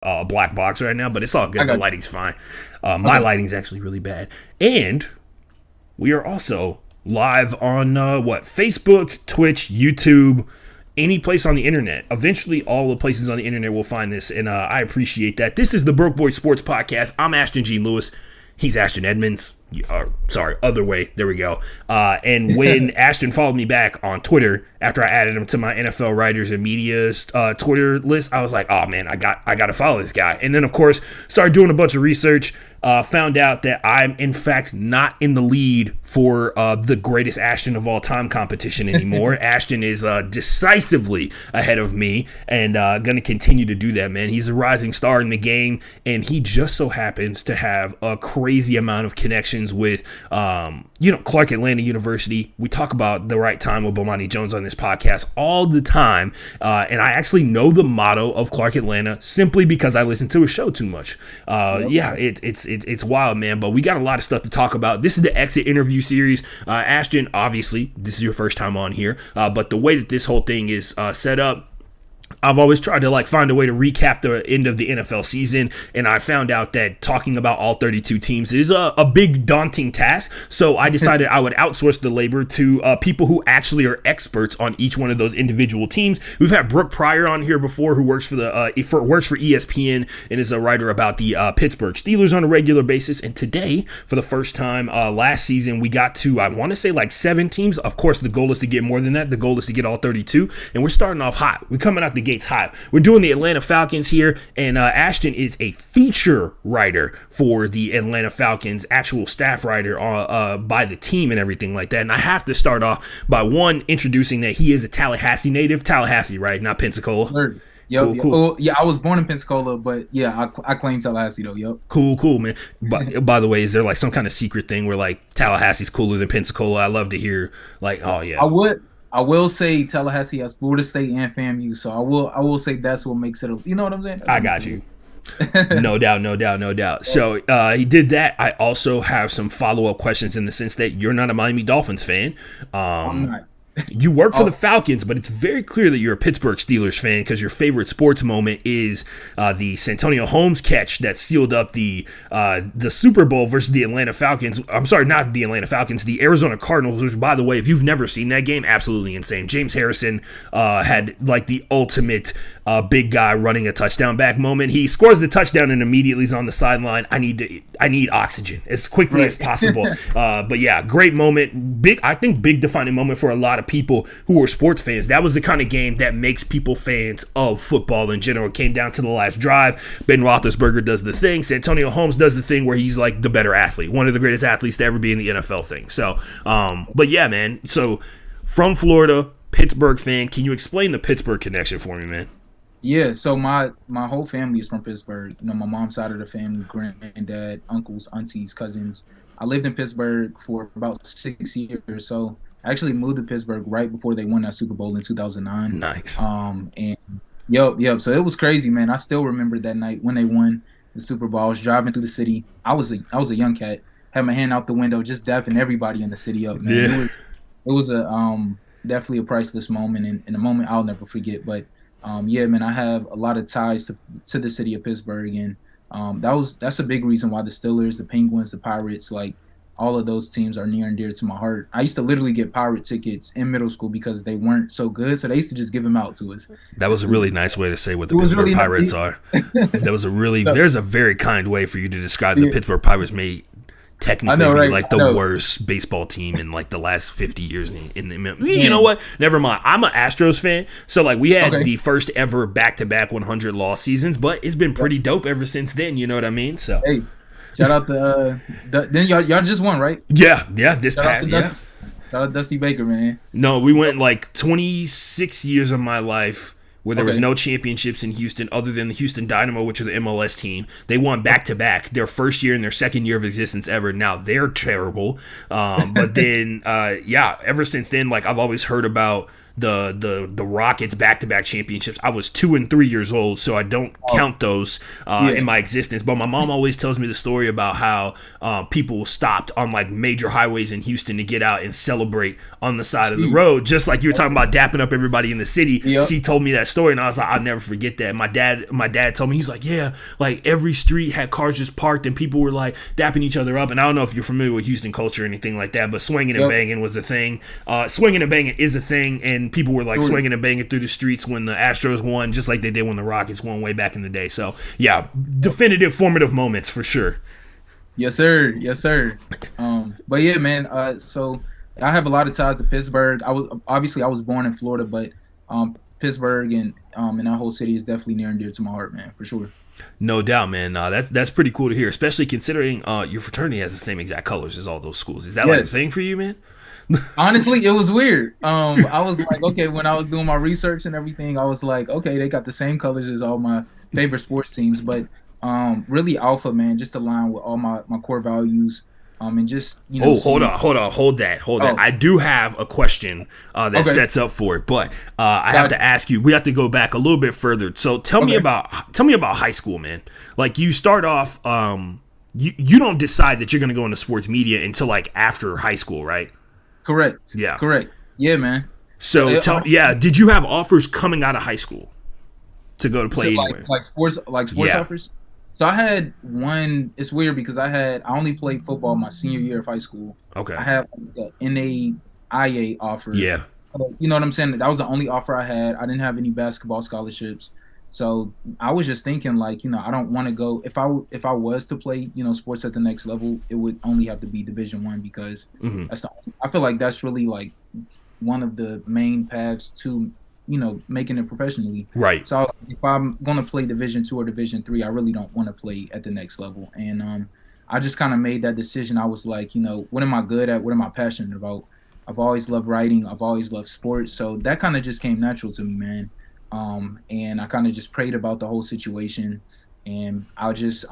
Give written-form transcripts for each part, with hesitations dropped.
a black box right now, but it's all I good. The got lighting's fine. My okay. lighting's actually really bad. And we are also live on Facebook, Twitch, YouTube, any place on the internet. Eventually, all the places on the internet will find this, and I appreciate that. This is the Broke Boy Sports Podcast. I'm Ashton G. Lewis. He's Ashton Edmunds. Sorry, other way. There we go. And when Ashton followed me back on Twitter after I added him to my NFL writers and media's Twitter list, I was like, oh man, I got to follow this guy. And then of course started doing a bunch of research. Found out that I'm in fact not in the lead for the greatest Ashton of all time competition anymore. Ashton is decisively ahead of me and going to continue to do that, man. He's a rising star in the game, and he just so happens to have a crazy amount of connections with Clark Atlanta University. We talk about the right time with Bomani Jones on this podcast all the time, and I actually know the motto of Clark Atlanta simply because I listen to his show too much. It's wild, man, but we got a lot of stuff to talk about. This is the exit interview series. Ashton, obviously this is your first time on here, but the way that this whole thing is set up, I've always tried to find a way to recap the end of the NFL season, and I found out that talking about all 32 teams is a big daunting task. So I decided I would outsource the labor to people who actually are experts on each one of those individual teams. We've had Brooke Pryor on here before, who works for works for ESPN and is a writer about the Pittsburgh Steelers on a regular basis. And today, for the first time last season, we got to, I want to say, 7 teams. Of course, the goal is to get more than that. The goal is to get all 32, and we're starting off hot. We're coming out the gates high. We're doing the Atlanta Falcons here, and Ashton is a feature writer for the Atlanta Falcons, actual staff writer by the team and everything like that. And I have to start off by introducing that he is a Tallahassee native. Tallahassee, right? Not Pensacola. Sure. Yep, Cool. Oh, yeah, I was born in Pensacola, but yeah, I claim Tallahassee though. Yep. Cool, man. But by the way, is there some kind of secret thing where Tallahassee's cooler than Pensacola? I love to hear oh yeah. I will say Tallahassee has Florida State and FAMU, so I will say that's what makes it. You know what I'm saying? I got you. No doubt. So he did that. I also have some follow-up questions in the sense that you're not a Miami Dolphins fan. I'm not. You work for the Falcons, but it's very clear that you're a Pittsburgh Steelers fan because your favorite sports moment is the Santonio Holmes catch that sealed up the Super Bowl versus the Atlanta Falcons. I'm sorry, not the Atlanta Falcons, the Arizona Cardinals, which, by the way, if you've never seen that game, absolutely insane. James Harrison had the ultimate big guy running a touchdown back moment. He scores the touchdown and immediately is on the sideline. I need oxygen as quickly as possible. But yeah, great moment. Big defining moment for a lot of people who are sports fans. That was the kind of game that makes people fans of football in general. It came down to the last drive. Ben Roethlisberger does the thing. Santonio Holmes does the thing where he's the better athlete, one of the greatest athletes to ever be in the NFL thing. So, but yeah, man. So from Florida, Pittsburgh fan. Can you explain the Pittsburgh connection for me, man? Yeah, so my whole family is from Pittsburgh. My mom's side of the family, granddad, uncles, aunties, cousins. I lived in Pittsburgh for about 6 years. So I actually moved to Pittsburgh right before they won that Super Bowl in 2009. Nice. And yep. So it was crazy, man. I still remember that night when they won the Super Bowl. I was driving through the city. I was a young cat, had my hand out the window, just dapping everybody in the city up, man. Yeah. It was a definitely a priceless moment and a moment I'll never forget. But yeah, man, I have a lot of ties to the city of Pittsburgh, and that's a big reason why the Steelers, the Penguins, the Pirates, all of those teams are near and dear to my heart. I used to literally get Pirate tickets in middle school because they weren't so good, so they used to just give them out to us. That was a really nice way to say what the Pittsburgh really Pirates are. There's a very kind way for you to describe the Pittsburgh Pirates may technically be the worst baseball team in the last 50 years. You know what? Never mind. I'm an Astros fan, so we had the first ever back-to-back 100 loss seasons, but it's been pretty dope ever since then. You know what I mean? So hey, shout out to then y'all just won, right? Yeah. This past Shout out Dusty Baker, man. No, we went 26 years of my life where there was no championships in Houston other than the Houston Dynamo, which are the MLS team. They won back-to-back, their first year and their second year of existence ever. Now they're terrible. But then, ever since then, I've always heard about the Rockets back-to-back championships. I was 2 and 3 years old, so I don't count those in my existence. But my mom always tells me the story about how people stopped on like major highways in Houston to get out and celebrate on the side of the road, just like you were talking about dapping up everybody in the city. She told me that story, and I was like, I'll never forget that. My dad told me, he's like, yeah, like every street had cars just parked and people were like dapping each other up. And I don't know if you're familiar with Houston culture or anything like that, but swinging and banging was a thing. Swinging and banging is a thing, and people were like swinging and banging through the streets when the Astros won, just like they did when the Rockets won way back in the day. So yeah, definitive formative moments for sure. Yes, sir. Yes, sir. But yeah, man. So I have a lot of ties to Pittsburgh. I was born in Florida, but Pittsburgh and that whole city is definitely near and dear to my heart, man, for sure. No doubt, man. That's pretty cool to hear, especially considering your fraternity has the same exact colors as all those schools. Is that like a thing for you, man? Honestly, it was weird. I was like, okay, when I was doing my research and everything, I was like, okay, they got the same colors as all my favorite sports teams, but really Alpha, man, just aligned with all my core values. And just, you know. Hold that. I do have a question that sets up for it, but I have to ask you. We have to go back a little bit further. So tell me about high school, man. Like you start off, you don't decide that you're going to go into sports media until like after high school, right? Correct. Yeah. Correct. Yeah, man. So did you have offers coming out of high school to go to play anywhere? Like sports offers? So I had one. It's weird because I only played football my senior year of high school. Okay. I had the NAIA offer. Yeah. You know what I'm saying? That was the only offer I had. I didn't have any basketball scholarships. So I was just thinking, like, you know, I don't want to go. If I was to play, you know, sports at the next level, it would only have to be Division I because I feel like that's really like one of the main paths to, you know, making it professionally. Right. So if I'm gonna play Division II or Division III, I really don't want to play at the next level. And I just kind of made that decision. I was like, you know, what am I good at? What am I passionate about? I've always loved writing. I've always loved sports. So that kind of just came natural to me, man. And I kind of just prayed about the whole situation. And I just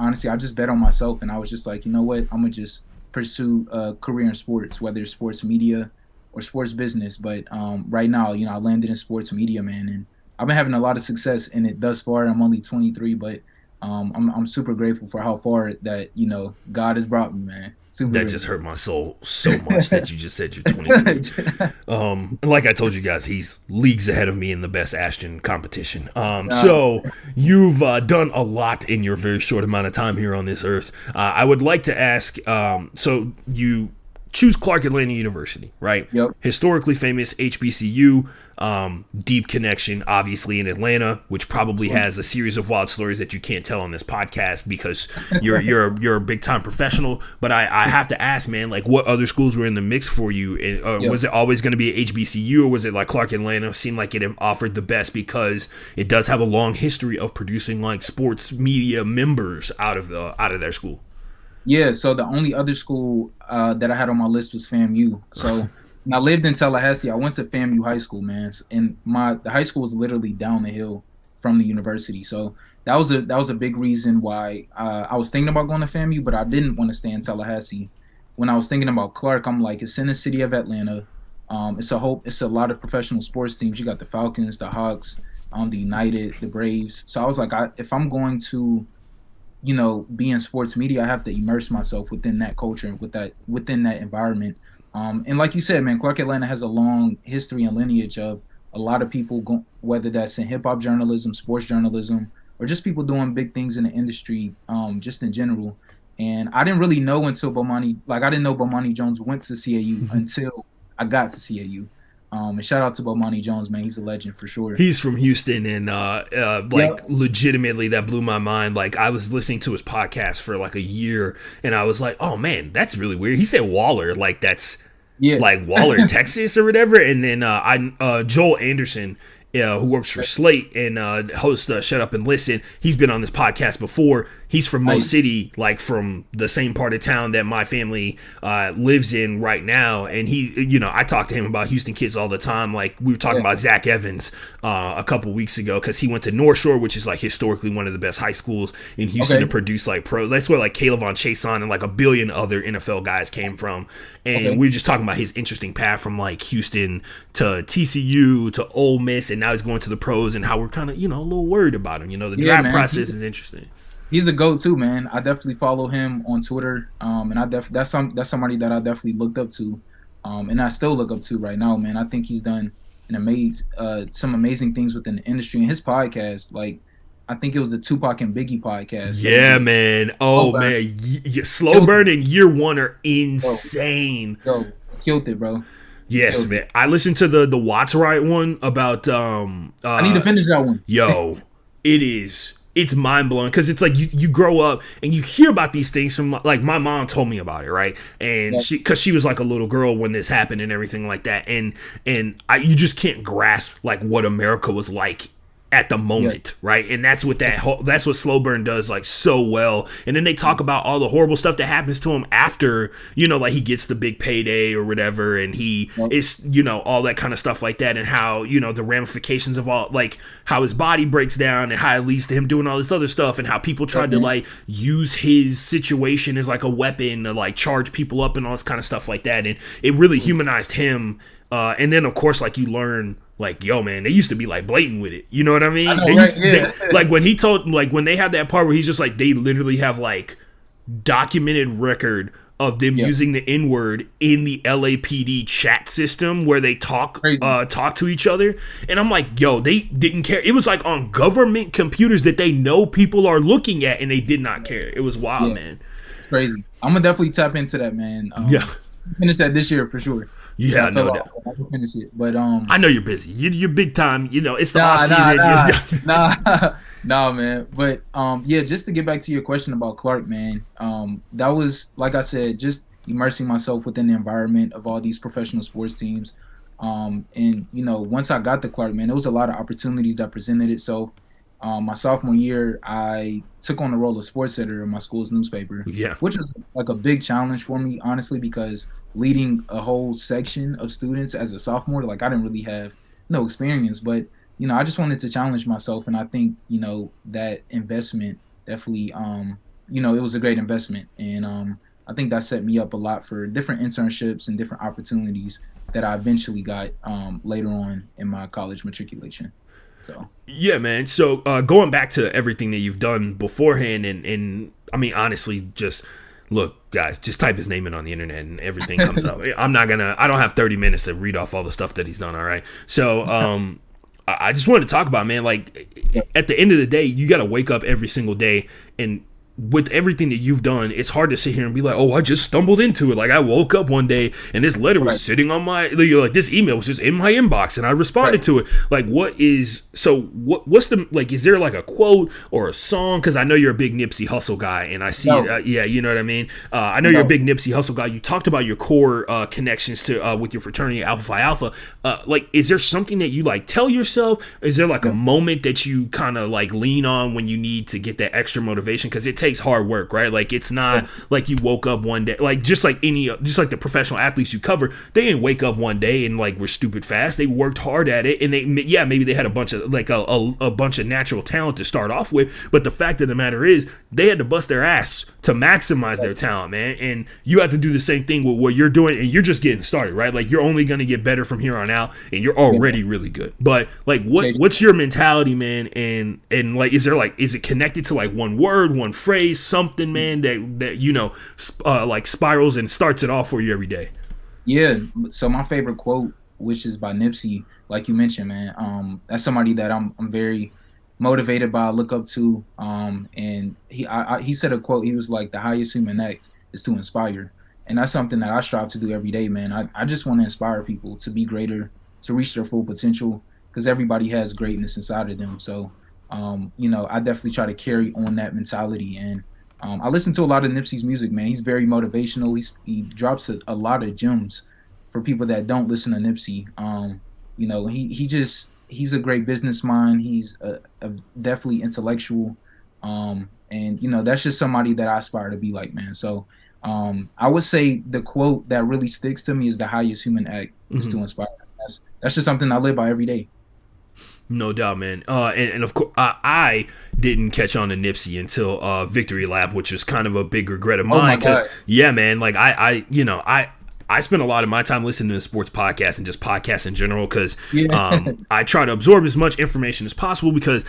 bet on myself. And I was just like, you know what? I'm gonna just pursue a career in sports, whether it's sports media or sports business. But right now, you know, I landed in sports media, man, and I've been having a lot of success in it thus far. I'm only 23, but I'm super grateful for how far that, you know, God has brought me, man. That just hurt my soul so much that you just said you're 23. And like I told you guys, he's leagues ahead of me in the best Ashton competition. So you've done a lot in your very short amount of time here on this earth. I would like to ask, so you choose Clark Atlanta University, right? Yep. Historically famous HBCU, deep connection, obviously, in Atlanta, which probably has a series of wild stories that you can't tell on this podcast because you're a big time professional. But I have to ask, man, like what other schools were in the mix for you? And, was it always going to be a HBCU, or was it like Clark Atlanta seemed like it offered the best because it does have a long history of producing like sports media members out of their school? Yeah, so the only other school that I had on my list was FAMU. So when I lived in Tallahassee, I went to FAMU High School, man, and the high school was literally down the hill from the university. So that was a big reason why I was thinking about going to FAMU, but I didn't want to stay in Tallahassee. When I was thinking about Clark, I'm like, it's in the city of Atlanta. It's a lot of professional sports teams. You got the Falcons, the Hawks, the United, the Braves. So I was like, if I'm going to, you know, be in sports media, I have to immerse myself within that culture and within that environment. And like you said, man, Clark Atlanta has a long history and lineage of a lot of people, whether that's in hip hop journalism, sports journalism, or just people doing big things in the industry, just in general. And I didn't really know until I didn't know Bomani Jones went to CAU until I got to CAU. And shout out to Bomani Jones, man. He's a legend for sure. He's from Houston, and legitimately, that blew my mind. Like, I was listening to his podcast for like a year, and I was like, oh man, that's really weird. He said Waller, like that's like Waller, Texas or whatever. And then Joel Anderson, who works for Slate and hosts Shut Up and Listen, he's been on this podcast before. He's from Mo Nice. City, like from the same part of town that my family lives in right now. And I talk to him about Houston kids all the time. Like we were talking Yeah. about Zach Evans a couple weeks ago because he went to North Shore, which is like historically one of the best high schools in Houston to Okay. produce like pro. That's where like Caleb Von Chason and like a billion other NFL guys came from. And Okay. we were just talking about his interesting path from like Houston to TCU to Ole Miss, and now he's going to the pros, and how we're kind of a little worried about him. The Yeah, draft man. process is interesting. He's a goat too, man. I definitely follow him on Twitter. And that's somebody that I definitely looked up to. And I still look up to right now, man. I think he's done some amazing things within the industry. And his podcast, like I think it was the Tupac and Biggie podcast that he Yeah, did. man. Oh, Oh, man. Slow burn and year one are Bro, insane. yo, killed it, bro. Yes, Killed man. it. I listened to the Watts Right one about I need to finish that one. yo, it's mind blowing because it's like you grow up and you hear about these things from like my mom told me about it, right? And Yeah. she was like a little girl when this happened and everything like that, and you just can't grasp like what America was like at the moment, right? And that's what that's what Slow Burn does like so well. And then they talk about all the horrible stuff that happens to him after, like he gets the big payday or whatever, and he Yep. is, all that kind of stuff like that, and how, the ramifications of all, like how his body breaks down and how it leads to him doing all this other stuff, and how people tried to like use his situation as like a weapon to like charge people up and all this kind of stuff like that. And it really humanized him. And then of course, like you learn, like, yo, man, they used to be like blatant with it. You know what I mean? I know, They right? used- they- Yeah. like when he told, like when they have that part where he's just like, they literally have like documented record of them Yeah. using the N word in the LAPD chat system where they talk Crazy. to each other. And I'm like, yo, they didn't care. It was like on government computers that they know people are looking at, and they did not care. It was wild, Yeah. man. It's crazy. I'm gonna definitely tap into that, man. Yeah. Finish that this year for sure. Yeah, I fell no off, doubt. but I can finish it. But I know you're busy. You're big time. It's the Nah, off season. nah, man. But yeah, just to get back to your question about Clark, man. That was, like I said, just immersing myself within the environment of all these professional sports teams. And once I got to Clark, man, there was a lot of opportunities that presented itself. My sophomore year, I took on the role of sports editor in my school's newspaper, Yeah. which was like a big challenge for me, honestly, because leading a whole section of students as a sophomore, like I didn't really have no experience, but I just wanted to challenge myself, and I think that investment definitely, it was a great investment, and I think that set me up a lot for different internships and different opportunities that I eventually got later on in my college matriculation. So. Yeah, man. So going back to everything that you've done beforehand, and I mean, honestly, just look, guys, just type his name in on the internet and everything comes up. I don't have 30 minutes to read off all the stuff that he's done. All right. So I just wanted to talk about, man, like at the end of the day, you got to wake up every single day, and with everything that you've done, it's hard to sit here and be like, oh, I just stumbled into it. Like I woke up one day and this letter was sitting on my, like this email was just in my inbox and I responded to it. Like what's the, like, is there like a quote or a song? Cause I know you're a big Nipsey Hussle guy and I see it. Yeah. You know what I mean? I know you're a big Nipsey Hussle guy. You talked about your core connections to, with your fraternity Alpha Phi Alpha. Like, is there something that you like tell yourself? Is there like a moment that you kind of like lean on when you need to get that extra motivation? Cause it takes hard work, right? Like it's not like you woke up one day, like just like the professional athletes you cover, they didn't wake up one day and like were stupid fast. They worked hard at it, and maybe they had a bunch of like a bunch of natural talent to start off with, but the fact of the matter is they had to bust their ass to maximize their talent, man. And you have to do the same thing with what you're doing, and you're just getting started, right? Like you're only going to get better from here on out, and you're already really good. But like what's your mentality, man? And like is it connected to like one word, one phrase, something, man, that like spirals and starts it off for you every day? Yeah. So my favorite quote, which is by Nipsey, like you mentioned, man, that's somebody that I'm very motivated by, look up to. And he said a quote. He was like, the highest human act is to inspire. And that's something that I strive to do every day, man. I just want to inspire people to be greater, to reach their full potential, because everybody has greatness inside of them. So, I definitely try to carry on that mentality. And I listen to a lot of Nipsey's music, man. He's very motivational. He drops a lot of gems for people that don't listen to Nipsey. He's a great business mind. He's a definitely intellectual. And that's just somebody that I aspire to be like, man. So I would say the quote that really sticks to me is the highest human act is to inspire. That's just something I live by every day. No doubt, man. And of course, I didn't catch on to Nipsey until Victory Lap, which was kind of a big regret of mine. Because, yeah, man, like I spend a lot of my time listening to sports podcasts and just podcasts in general because I try to absorb as much information as possible because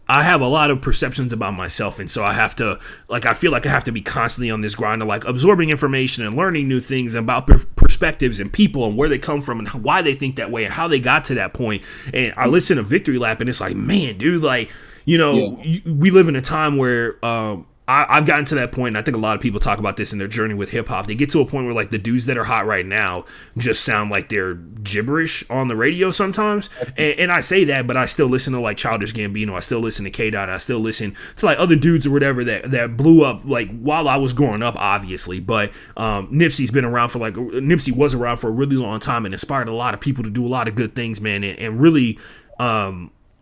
I have a lot of perceptions about myself, and so I have to, I feel like I have to be constantly on this grind of absorbing information and learning new things about perspectives and people and where they come from and why they think that way and how they got to that point. And I listen to Victory Lap, and it's like, man, dude, we live in a time where I've gotten to that point, and I think a lot of people talk about this in their journey with hip-hop. They get to a point where, the dudes that are hot right now just sound like they're gibberish on the radio sometimes. And I say that, but I still listen to, Childish Gambino. I still listen to K-Dot. I still listen to, other dudes or whatever that blew up, while I was growing up, obviously. But Nipsey was around for a really long time and inspired a lot of people to do a lot of good things, man, and really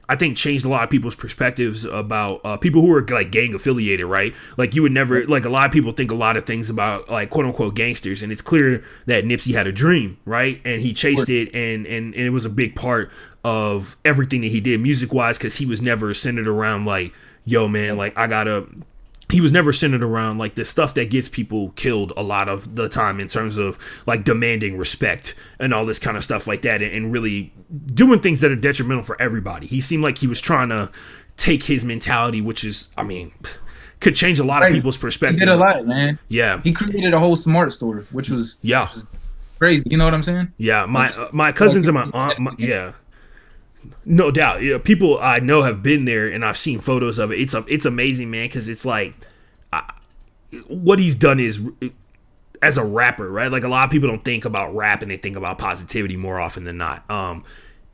I think changed a lot of people's perspectives about people who are gang affiliated, right? You would never, a lot of people think a lot of things about quote unquote gangsters, and it's clear that Nipsey had a dream, right? And he chased it, and it was a big part of everything that he did music wise, because he was never centered around yo, man, he was never centered around the stuff that gets people killed a lot of the time in terms of demanding respect and all this kind of stuff like that, and really doing things that are detrimental for everybody. He seemed like he was trying to take his mentality, which is, could change a lot of people's perspective. He did a lot, man. Yeah. He created a whole smart store, which was crazy. You know what I'm saying? Yeah. My cousins and my aunt, yeah. No doubt. People I know have been there, and I've seen photos of it. It's amazing, man, because it's what he's done is, as a rapper, right? A lot of people don't think about rap, and they think about positivity more often than not.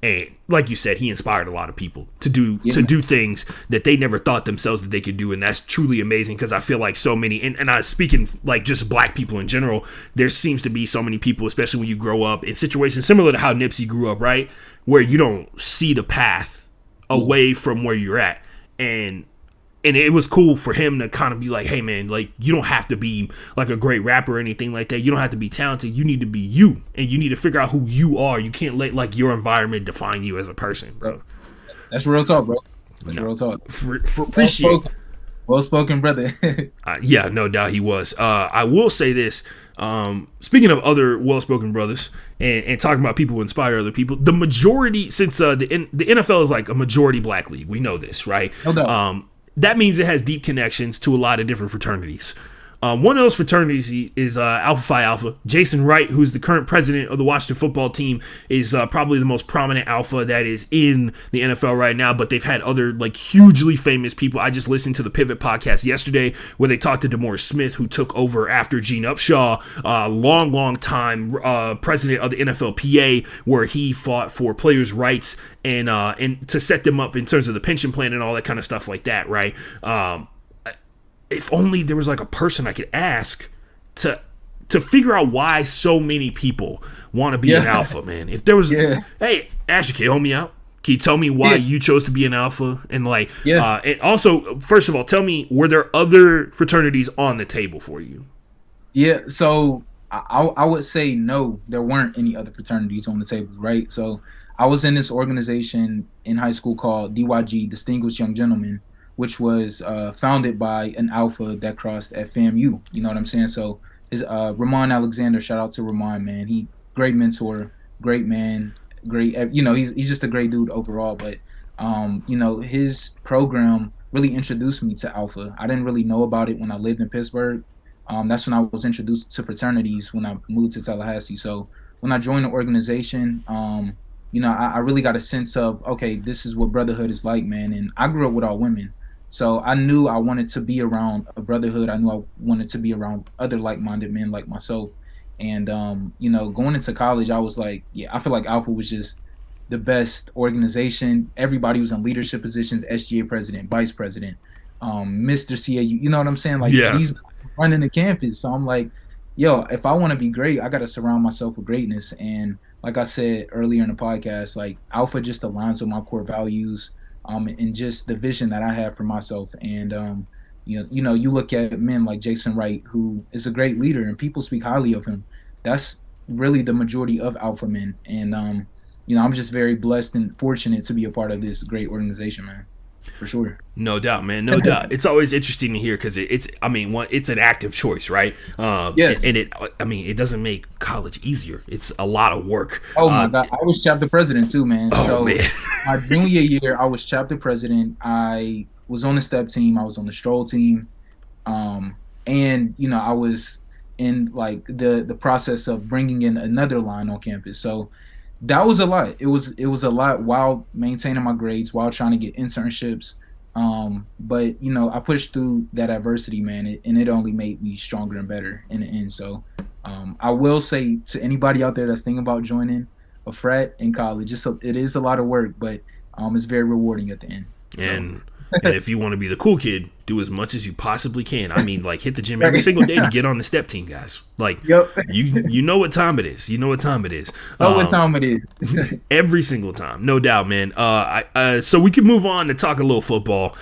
And like you said, he inspired a lot of people to do things that they never thought themselves that they could do, and that's truly amazing. Because I feel like so many, and I speaking just black people in general, there seems to be so many people, especially when you grow up in situations similar to how Nipsey grew up, right, where you don't see the path away from where you're at, and it was cool for him to kind of be like, hey, man, you don't have to be a great rapper or anything like that. You don't have to be talented. You need to be you, and you need to figure out who you are. You can't let your environment define you as a person, bro. That's real talk, bro. That's real talk. Appreciate well-spoken brother. Yeah, no doubt he was. I will say this. Speaking of other well-spoken brothers and talking about people who inspire other people, the majority, since the NFL is a majority black league, we know this, right? No doubt. That means it has deep connections to a lot of different fraternities. One of those fraternities is Alpha Phi Alpha. Jason Wright, who's the current president of the Washington football team, is probably the most prominent Alpha that is in the NFL right now, but they've had other hugely famous people. I just listened to the Pivot podcast yesterday where they talked to DeMaurice Smith, who took over after Gene Upshaw, long time president of the NFLPA, where he fought for players' rights and to set them up in terms of the pension plan and all that kind of stuff like that, right? If only there was a person I could ask to figure out why so many people want to be an alpha, man. If there was, hey, Ashley, can you help me out? Can you tell me why you chose to be an alpha? And and also, first of all, tell me, were there other fraternities on the table for you? Yeah, so I would say no, there weren't any other fraternities on the table, right? So I was in this organization in high school called DYG, Distinguished Young Gentlemen, which was founded by an alpha that crossed at FAMU. You know what I'm saying? So his Ramon Alexander, shout out to Ramon, man. He great mentor, great man, great. He's just a great dude overall. But his program really introduced me to alpha. I didn't really know about it when I lived in Pittsburgh. That's when I was introduced to fraternities when I moved to Tallahassee. So when I joined the organization, I really got a sense of, okay, this is what brotherhood is like, man. And I grew up with all women. So I knew I wanted to be around a brotherhood. I knew I wanted to be around other like-minded men like myself. And, going into college, I was like, I feel like Alpha was just the best organization. Everybody was in leadership positions, SGA president, vice president, Mr. CAU. You know what I'm saying? These running the campus. So I'm like, yo, if I want to be great, I got to surround myself with greatness. And like I said earlier in the podcast, Alpha just aligns with my core values. and just the vision that I have for myself. And you look at men like Jason Wright, who is a great leader, and people speak highly of him. That's really the majority of alpha men. And I'm just very blessed and fortunate to be a part of this great organization, man. For sure. No doubt, man. No doubt. It's always interesting to hear because it's an active choice, right? Yes. And it doesn't make college easier. It's a lot of work. Oh my God. I was chapter president too, man. Oh, so man. my junior year, I was chapter president. I was on the step team. I was on the stroll team. And I was in like the process of bringing in another line on campus. So that was a lot. It was a lot while maintaining my grades, while trying to get internships. But I pushed through that adversity, man, and it only made me stronger and better in the end. So I will say to anybody out there that's thinking about joining a frat in college, it is a lot of work, but it's very rewarding at the end. And if you want to be the cool kid, do as much as you possibly can. I mean, like, hit the gym every single day to get on the step team, guys. Like, yep. you know what time it is. You know what time it is. What time it is. Every single time. No doubt, man. So we can move on to talk a little football.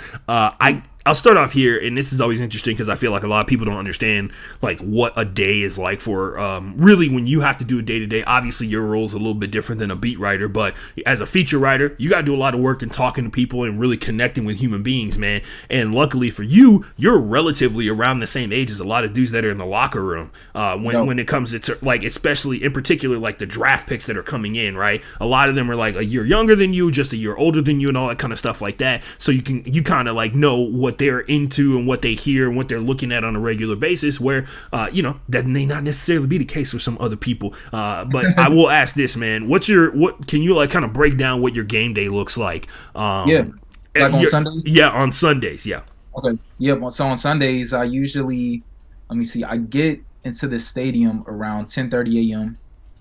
I'll start off here, and this is always interesting because I feel like a lot of people don't understand like what a day is like for really when you have to do a day-to-day. Obviously, your role is a little bit different than a beat writer, but as a feature writer, you got to do a lot of work and talking to people and really connecting with human beings, man. And luckily for you, you're relatively around the same age as a lot of dudes that are in the locker room when it comes to like, especially in particular, like the draft picks that are coming in, right? A lot of them are like a year younger than you, just a year older than you, and all that kind of stuff like that. So you kind of like know what they're into and what they hear and what they're looking at on a regular basis, where that may not necessarily be the case for some other people, but I will ask this, man, what can you like kind of break down what your game day looks like? Like on Sundays? Yeah, on Sundays. Yeah. Okay. Yeah, so on Sundays I usually I get into the stadium around 10:30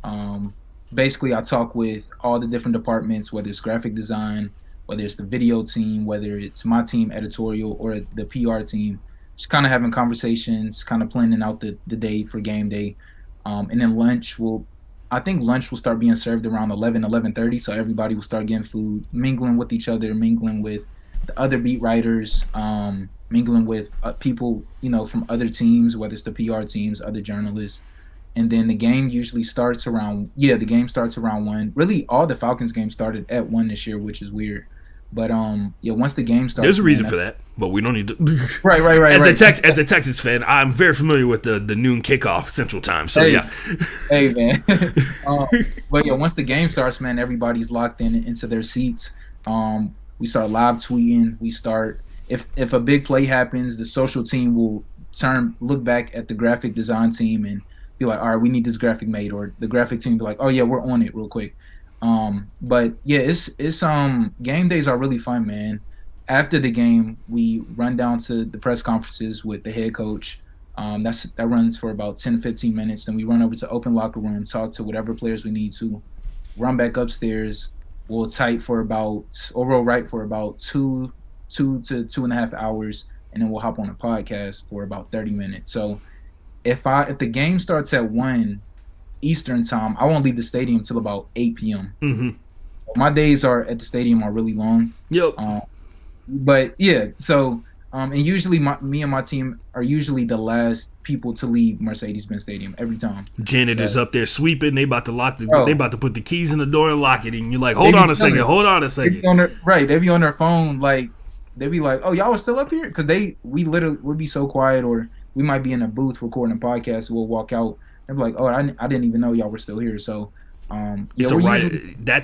a.m. Basically I talk with all the different departments, whether it's graphic design, whether it's the video team, whether it's my team, editorial, or the PR team, just kind of having conversations, kind of planning out the day for game day. And then lunch will start being served around 11:30, so everybody will start getting food, mingling with each other, mingling with the other beat writers, mingling with people, from other teams, whether it's the PR teams, other journalists. And then the game usually starts around 1. Really, all the Falcons games started at 1 this year, which is weird. But once the game starts, there's a reason for that, but we don't need to. Right. As a Texas fan, I'm very familiar with the noon kickoff Central Time. So yeah. Hey man. But once the game starts, man, everybody's locked into their seats. We start live tweeting. We start if a big play happens, the social team will look back at the graphic design team and be like, all right, we need this graphic made, or the graphic team be like, oh yeah, we're on it real quick. But yeah, it's game days are really fun, man. After the game, we run down to the press conferences with the head coach. That runs for about 10-15 minutes. Then we run over to open locker room, talk to whatever players we need to, run back upstairs. We'll write for about 2 to 2.5 hours, and then we'll hop on a podcast for about 30 minutes. So if the game starts at 1 Eastern time, I won't leave the stadium till about 8 p.m. Mm-hmm. My days at the stadium are really long. Yep. But yeah, so and usually me and my team are usually the last people to leave Mercedes-Benz Stadium every time. Janitors up there sweeping. They about to put the keys in the door and lock it, and you're like, hold on a second. They be on their phone, like they be like, oh, y'all are still up here, because we literally would be so quiet, or we might be in a booth recording a podcast. We'll walk out. They're like, oh, I didn't even know y'all were still here. So, that's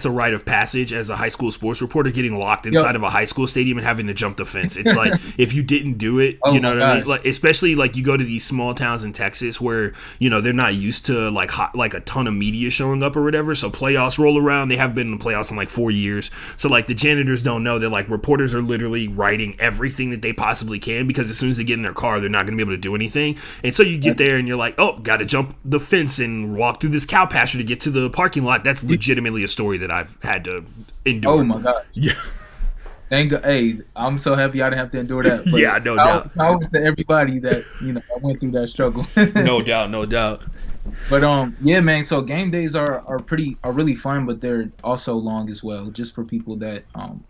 a rite of passage as a high school sports reporter, getting locked inside of a high school stadium and having to jump the fence. It's like, if you didn't do it, you know what I mean? Like, especially like you go to these small towns in Texas where, they're not used to like a ton of media showing up or whatever. So playoffs roll around. They haven't been in the playoffs in like 4 years. So like the janitors don't know that like reporters are literally writing everything that they possibly can, because as soon as they get in their car, they're not going to be able to do anything. And so you get there and you're like, oh, got to jump the fence and walk through this cow pasture to get to the parking lot. That's legitimately a story that I've had to endure. Oh my god! Yeah. Thank God. Hey, I'm so happy I didn't have to endure that. Yeah, no doubt. Power to everybody that I went through that struggle. No doubt. But yeah, man. So game days are really fun, but they're also long as well. Just for people that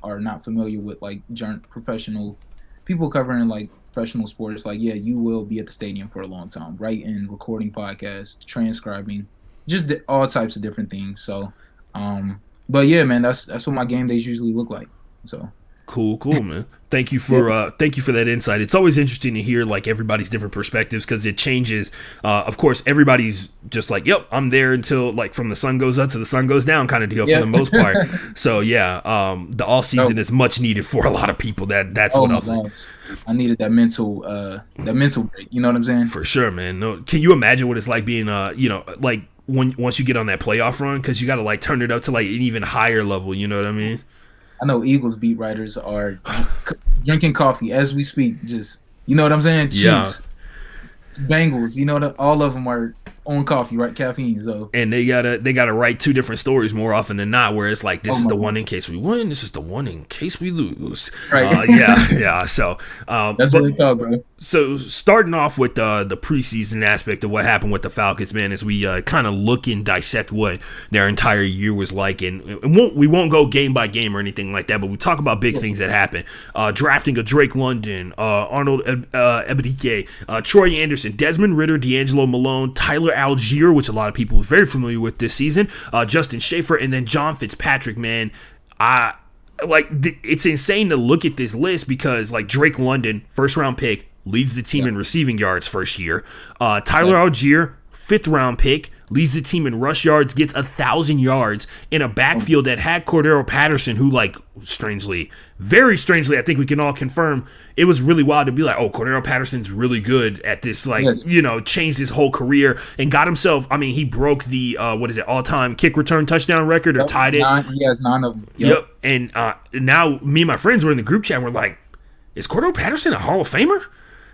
are not familiar with like professional people covering like professional sports, like yeah, you will be at the stadium for a long time, writing, recording podcasts, transcribing, just all types of different things. So, but yeah, man, that's what my game days usually look like. So. Cool, man. Thank you for that insight. It's always interesting to hear like everybody's different perspectives because it changes. Of course, everybody's just like, "Yep, I'm there until like from the sun goes up to the sun goes down" kind of deal for the most part. So yeah, the off season is much needed for a lot of people. That's what I'll say. I needed that mental break. You know what I'm saying? For sure, man. No, can you imagine what it's like being like once you get on that playoff run because you got to like turn it up to like an even higher level. You know what I mean? I know Eagles beat writers are drinking coffee as we speak. Just, you know what I'm saying? Chiefs, Bengals, you know, all of them are on coffee, right? Caffeine. So and they gotta write two different stories more often than not. Where it's like this is the one in case we win, this is the one in case we lose. Right. Yeah. So that's what it's all, bro. So starting off with the preseason aspect of what happened with the Falcons, man, as we kind of look and dissect what their entire year was like, and we won't go game by game or anything like that, but we talk about big things that happened. Drafting of Drake London, Arnold Ebiketie, Troy Anderson, Desmond Ridder, D'Angelo Malone, Tyler Algier, which a lot of people are very familiar with this season, Justin Schaefer, and then John Fitzpatrick, man. It's insane to look at this list because like Drake London, first round pick, leads the team in receiving yards first year. Tyler Algier, 5th round pick, leads the team in rush yards, gets 1,000 yards in a backfield that had Cordero Patterson, who like very strangely, I think we can all confirm it was really wild to be like, oh, Cordero Patterson's really good at this, changed his whole career and got himself. I mean, he broke the all-time kick return touchdown record or tied it. He has 9 of them. Yep. And now me and my friends were in the group chat and we're like, is Cordero Patterson a Hall of Famer?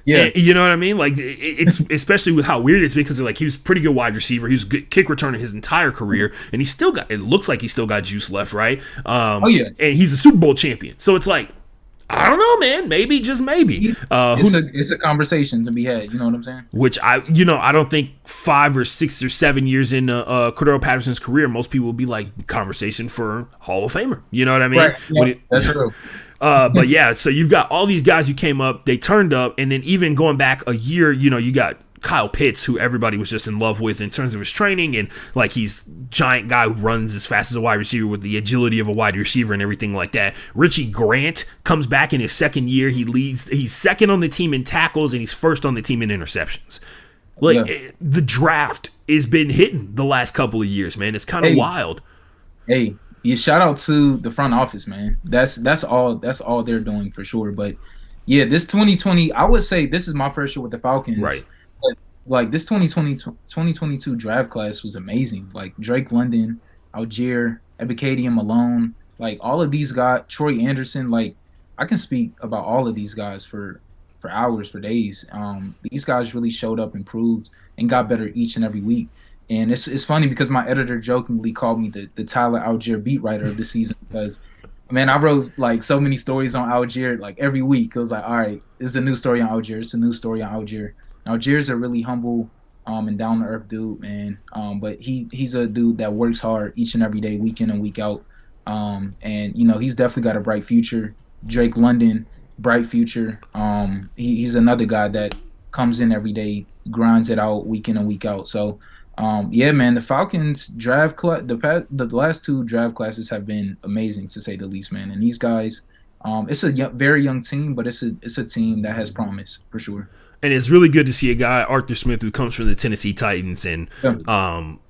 Yeah, and, you know what I mean. Like it's especially with how weird it's because like he was a pretty good wide receiver. He was a good kick returner his entire career, and he still got. It looks like he still got juice left, right? And he's a Super Bowl champion. So it's like, I don't know, man. Maybe, just maybe. It's a conversation to be had. You know what I'm saying? Which I don't think 5 or 6 or 7 years into Cordero Patterson's career, most people will be like conversation for Hall of Famer. You know what I mean? Right. Yeah, that's true. But yeah, so you've got all these guys who came up, they turned up, and then even going back a year, you got Kyle Pitts, who everybody was just in love with in terms of his training, and like he's giant guy who runs as fast as a wide receiver with the agility of a wide receiver and everything like that. Richie Grant comes back in his second year. He's second on the team in tackles, and he's first on the team in interceptions. The draft has been hitting the last couple of years, man. It's kind of wild. Hey. Yeah, shout out to the front office, man. That's all they're doing for sure. But yeah, this 2020, I would say this is my first year with the Falcons. Right. But like this 2022 draft class was amazing. Like Drake London, Algier, Ebiketie, Malone, like all of these guys, Troy Anderson, like I can speak about all of these guys for hours, for days. These guys really showed up, improved, and got better each and every week. And it's funny because my editor jokingly called me the Tyler Algier beat writer of the season because, man, I wrote like so many stories on Algier like every week. It was like, all right, this is a new story on Algier. It's a new story on Algier. Algier's a really humble and down to earth dude, man. But he's a dude that works hard each and every day, week in and week out. And he's definitely got a bright future. Drake London, bright future. He's another guy that comes in every day, grinds it out week in and week out. So. Yeah, man, the Falcons draft the last 2 draft classes have been amazing to say the least, man. And these guys, it's a very young team, but it's a team that has promise for sure. And it's really good to see a guy, Arthur Smith, who comes from the Tennessee Titans and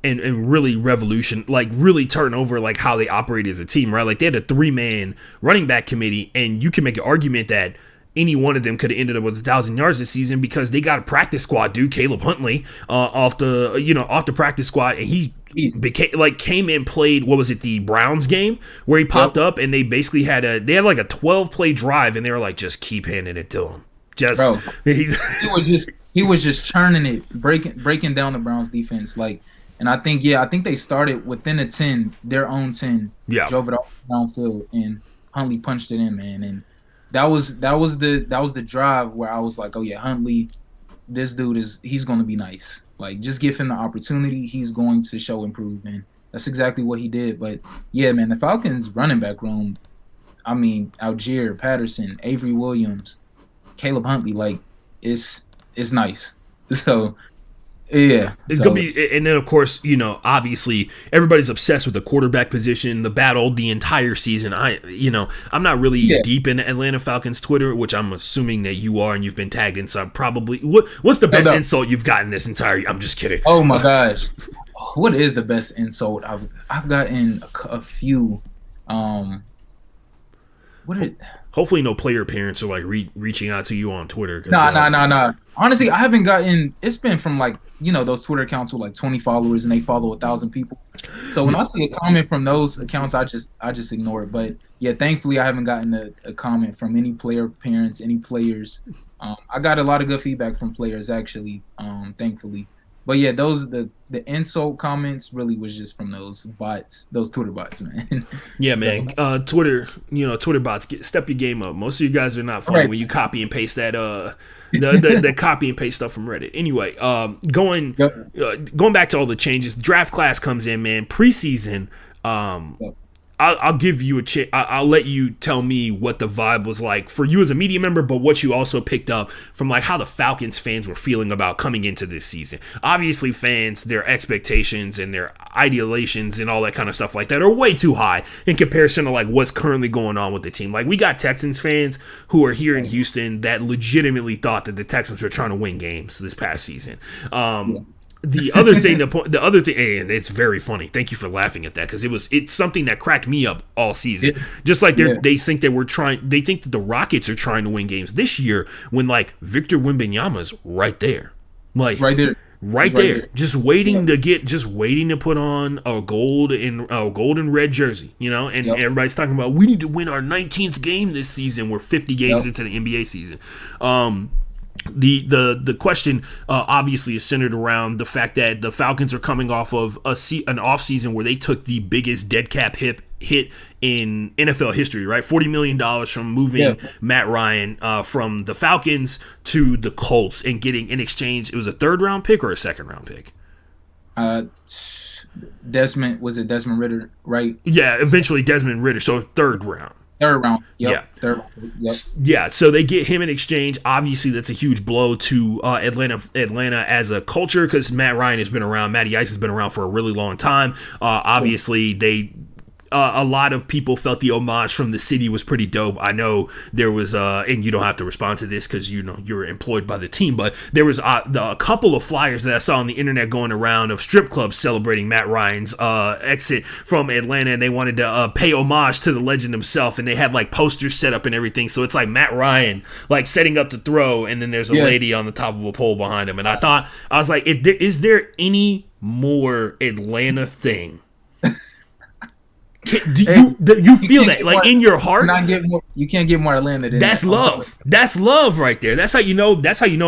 really really turn over like how they operate as a team, right? Like they had a 3-man running back committee, and you can make an argument that any one of them could have ended up with 1,000 yards this season because they got a practice squad dude, Caleb Huntley, off the practice squad, and he came in, played, what was it, the Browns game where he popped up, and they basically had a 12-play drive, and they were like, just keep handing it to him. He was just churning it, breaking down the Browns defense, like. And I think they started within their own 10, drove it off downfield, and Huntley punched it in, man. And that was the drive where I was like, oh yeah, Huntley, this dude he's going to be nice. Like, just give him the opportunity. He's going to show improvement. That's exactly what he did. But yeah, man, the Falcons running back room, I mean, Algier, Patterson, Avery Williams, Caleb Huntley, like, it's nice. So yeah, it's gonna be, and then of course, obviously everybody's obsessed with the quarterback position, the battle the entire season. I'm not really deep in Atlanta Falcons Twitter, which I'm assuming that you are, and you've been tagged in. So probably, what's the best insult you've gotten this entire? I'm just kidding. Oh my gosh, what is the best insult? I've gotten a few. Hopefully no player parents are like reaching out to you on Twitter. Nah. Honestly, I haven't gotten. It's been from like those Twitter accounts with like 20 followers and they follow 1,000 people. So when I see a comment from those accounts, I just ignore it. But yeah, thankfully I haven't gotten a comment from any player parents, any players. I got a lot of good feedback from players actually. Thankfully. But yeah, the insult comments really was just from those bots, those Twitter bots, man. Yeah, man. Twitter bots, step your game up. Most of you guys are not funny when you copy and paste that the copy and paste stuff from Reddit. Anyway, going back to all the changes, draft class comes in, man. Preseason, I'll give you I'll let you tell me what the vibe was like for you as a media member, but what you also picked up from like how the Falcons fans were feeling about coming into this season. Obviously, fans, their expectations and their ideations and all that kind of stuff like that are way too high in comparison to like what's currently going on with the team. Like, we got Texans fans who are here in Houston that legitimately thought that the Texans were trying to win games this past season. The other thing, and it's very funny. Thank you for laughing at that, because it's something that cracked me up all season. Just like they think that they think that the Rockets are trying to win games this year when like Victor Wembanyama's right there, like right there, just waiting to put on a gold and red jersey, and everybody's talking about we need to win our 19th game this season. We're 50 games into the NBA season. The question obviously is centered around the fact that the Falcons are coming off of an offseason where they took the biggest dead cap hit in NFL history, right? $40 million from moving Matt Ryan from the Falcons to the Colts and getting in exchange, it was a third-round pick or a second-round pick? Desmond Ridder, right? Yeah, eventually Desmond Ridder, so third round. Third round. Yep. Yeah. Third round. Yep. Yeah. So they get him in exchange. Obviously, that's a huge blow to Atlanta as a culture, because Matty Ice has been around for a really long time. Obviously, a lot of people felt the homage from the city was pretty dope. I know there was, and you don't have to respond to this because you're employed by the team, but there was a couple of flyers that I saw on the internet going around of strip clubs celebrating Matt Ryan's exit from Atlanta, and they wanted to pay homage to the legend himself, and they had like posters set up and everything. So it's like Matt Ryan like setting up the throw, and then there's a lady on the top of a pole behind him. And I was like, is there any more Atlanta thing? Do you feel that like in your heart? You can't get more Atlanta than that's that. Love. That's love right there. That's how you know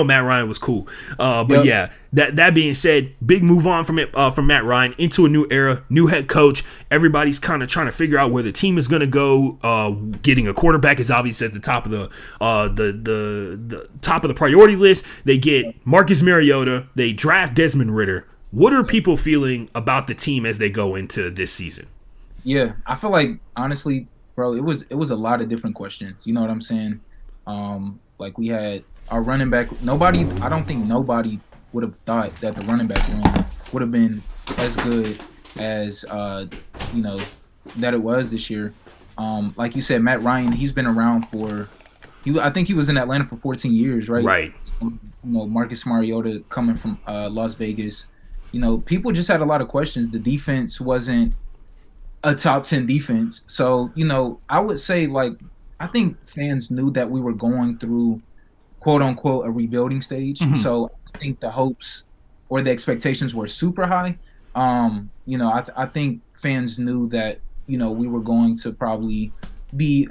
Matt Ryan was cool. But yeah, that being said, big move on from Matt Ryan into a new era, new head coach. Everybody's kind of trying to figure out where the team is going to go. Getting a quarterback is obviously at the top of the top of the priority list. They get Marcus Mariota. They draft Desmond Ridder. What are people feeling about the team as they go into this season? Yeah, I feel like, honestly, bro, it was a lot of different questions. You know what I'm saying? Like, we had our running back. I don't think nobody would have thought that the running back room would have been as good as that it was this year. Like you said, Matt Ryan, he's been around I think he was in Atlanta for 14 years, right? Right. Marcus Mariota coming from Las Vegas. People just had a lot of questions. The defense wasn't a top 10 defense. So, I would say, like, I think fans knew that we were going through, quote unquote, a rebuilding stage. Mm-hmm. So I think the hopes or the expectations were super high. I think fans knew that, we were going to probably be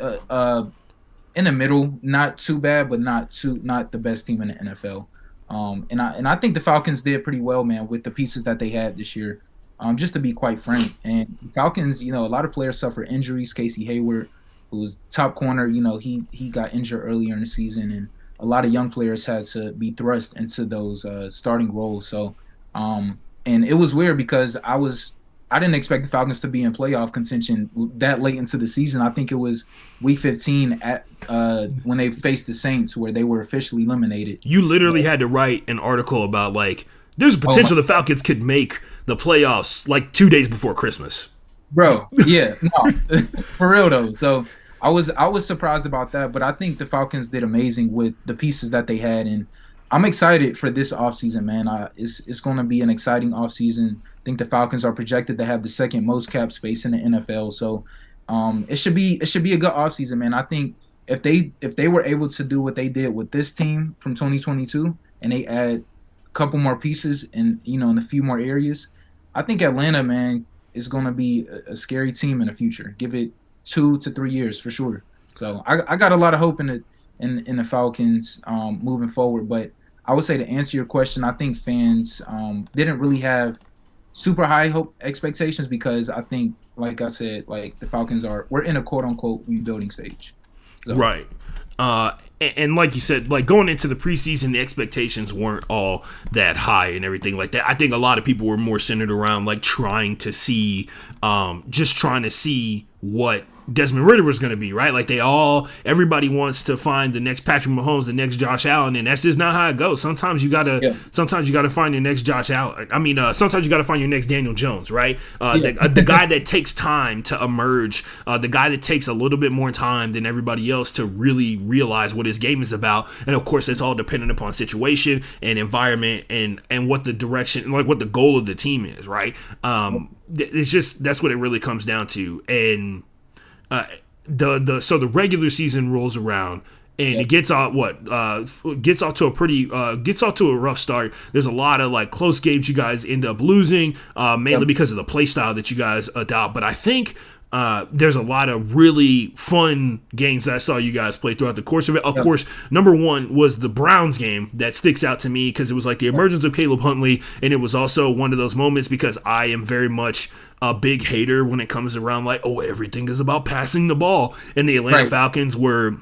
in the middle, not too bad, but not the best team in the NFL. And I think the Falcons did pretty well, man, with the pieces that they had this year. Just to be quite frank. And Falcons, a lot of players suffer injuries. Casey Hayward, who was top corner, he got injured earlier in the season. a lot of young players had to be thrust into those starting roles. So, and it was weird because I didn't expect the Falcons to be in playoff contention that late into the season. I think it was week 15 at when they faced the Saints where they were officially eliminated. You literally had to write an article about like there's a potential the Falcons could make the playoffs like 2 days before Christmas. Bro, yeah, no, for real though. So I was surprised about that, but I think the Falcons did amazing with the pieces that they had, and I'm excited for this offseason, man. It's going to be an exciting offseason. I think the Falcons are projected to have the second most cap space in the NFL, so it should be a good offseason, man. I think if they were able to do what they did with this team from 2022, and they add a couple more pieces in a few more areas, I think Atlanta, man, is going to be a scary team in the future. Give it 2 to 3 years for sure. So I got a lot of hope in the Falcons moving forward. But I would say, to answer your question, I think fans didn't really have super high hope expectations because I think, like I said, like the Falcons we're in a quote unquote rebuilding stage. So. Right. And like you said, like going into the preseason, the expectations weren't all that high and everything like that. I think a lot of people were more centered around like trying to see what Desmond Ridder was going to be, right? Like everybody wants to find the next Patrick Mahomes, the next Josh Allen, and that's just not how it goes. Sometimes you gotta find your next Josh Allen. I mean, sometimes you gotta find your next Daniel Jones, right? The guy that takes time to emerge, the guy that takes a little bit more time than everybody else to really realize what his game is about. And of course, it's all dependent upon situation and environment and what the direction, like what the goal of the team is, right? It's just that's what it really comes down to. And so the regular season rolls around and it gets off to a rough start. There's a lot of like close games you guys end up losing, mainly because of the play style that you guys adopt. But I think there's a lot of really fun games that I saw you guys play throughout the course of it. Of course, number one was the Browns game that sticks out to me because it was like the emergence of Caleb Huntley, and it was also one of those moments because I am very much a big hater when it comes around like, oh, everything is about passing the ball, and the Atlanta Falcons were